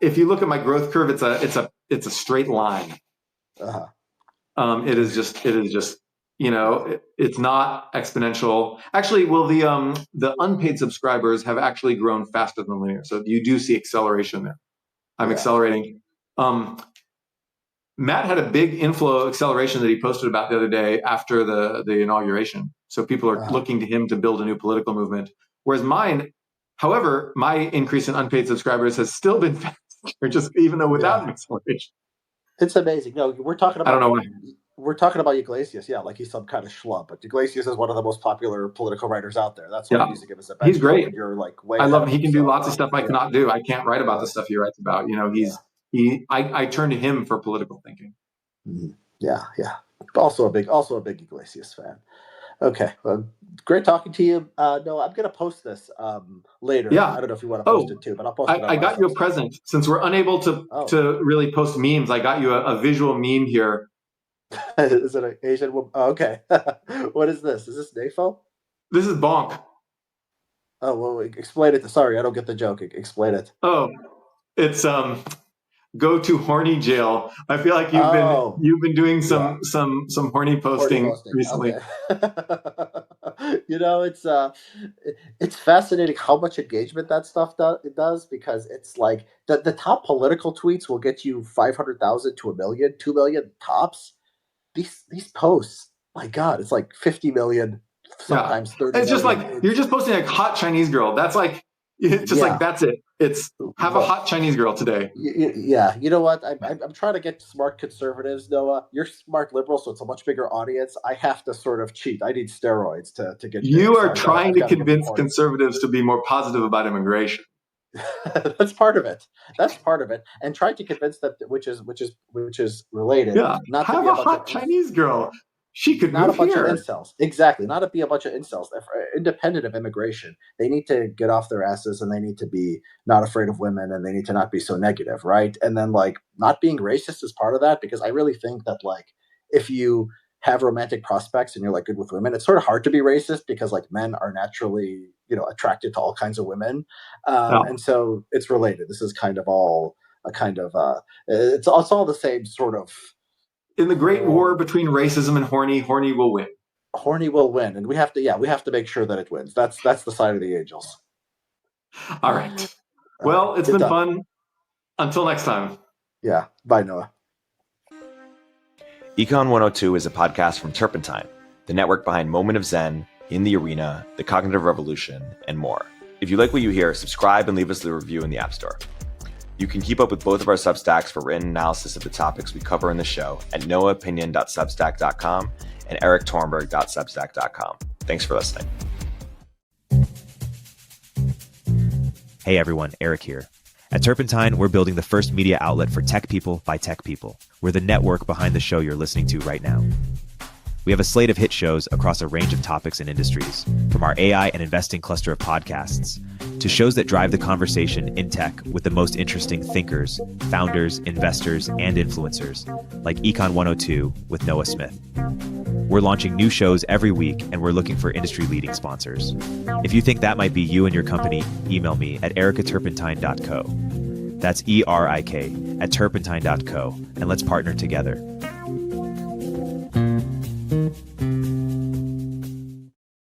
if you look at my growth curve, it's a straight line. It is just it's not exponential. Actually, well, the unpaid subscribers have actually grown faster than linear, so you do see acceleration there. I'm accelerating. Matt had a big inflow acceleration that he posted about the other day after the inauguration. So people are looking to him to build a new political movement. Whereas mine, however, my increase in unpaid subscribers has still been faster, just even though without an acceleration. It's amazing. No, we're talking about. I don't know why. We're talking about Iglesias, like he's some kind of schlub. But Iglesias is one of the most popular political writers out there. That's why he's to give us a benchmark. He's great. You're like way. I love him. He can do lots of stuff I cannot do. I can't write about the stuff he writes about. I turn to him for political thinking. Yeah. Also a big Iglesias fan. Okay, well, great talking to you. No, I'm going to post this later. Yeah. I don't know if you want to post it too, but I'll post it. I got you a present. Since we're unable to really post memes, I got you a visual meme here. Is it an Asian woman? Oh, okay. What is this? Is this NAFO? This is Bonk. Oh, well, explain it. Sorry, I don't get the joke. Explain it. Oh, it's go to horny jail. I feel like you've been doing some horny posting recently. Okay. It's fascinating how much engagement that stuff does, because it's like the top political tweets will get you 500,000 to 1 million, 2 million tops. These posts, my God, it's like 50 million, sometimes 30 It's just million. Like you're just posting like hot Chinese girl. That's like, it's just like, that's it. It's have a hot Chinese girl today. Yeah. You know what? I'm trying to get smart conservatives, Noah. You're smart liberal, so it's a much bigger audience. I have to sort of cheat. I need steroids to get you are trying to convince conservatives to be more positive about immigration. That's part of it. And trying to convince them, which is related. Yeah. Not have to be a hot Chinese girl. She could not move a bunch here. of incels. Exactly. Not to be a bunch of incels. Independent of immigration, they need to get off their asses, and they need to be not afraid of women, and they need to not be so negative, right? And then not being racist is part of that, because I really think that if you have romantic prospects and you're good with women, it's sort of hard to be racist, because men are naturally attracted to all kinds of women, and so it's related. This is kind of all a kind of it's all the same sort of. In the great war between racism and horny will win. Horny will win, and we have to make sure that it wins. That's the side of the angels. All right. Well, it's been fun. Until next time. Yeah. Bye, Noah. Econ 102 is a podcast from Turpentine, the network behind Moment of Zen, In the Arena, The Cognitive Revolution, and more. If you like what you hear, subscribe and leave us a review in the App Store. You can keep up with both of our Substacks for written analysis of the topics we cover in the show at noahopinion.substack.com and erictornberg.substack.com. Thanks for listening. Hey everyone, Eric here. At Turpentine, we're building the first media outlet for tech people by tech people. We're the network behind the show you're listening to right now. We have a slate of hit shows across a range of topics and industries, from our AI and investing cluster of podcasts to shows that drive the conversation in tech with the most interesting thinkers, founders, investors, and influencers, like Econ 102 with Noah Smith. We're launching new shows every week, and we're looking for industry-leading sponsors. If you think that might be you and your company, email me at eric@turpentine.co. That's ERIK @turpentine.co, and let's partner together.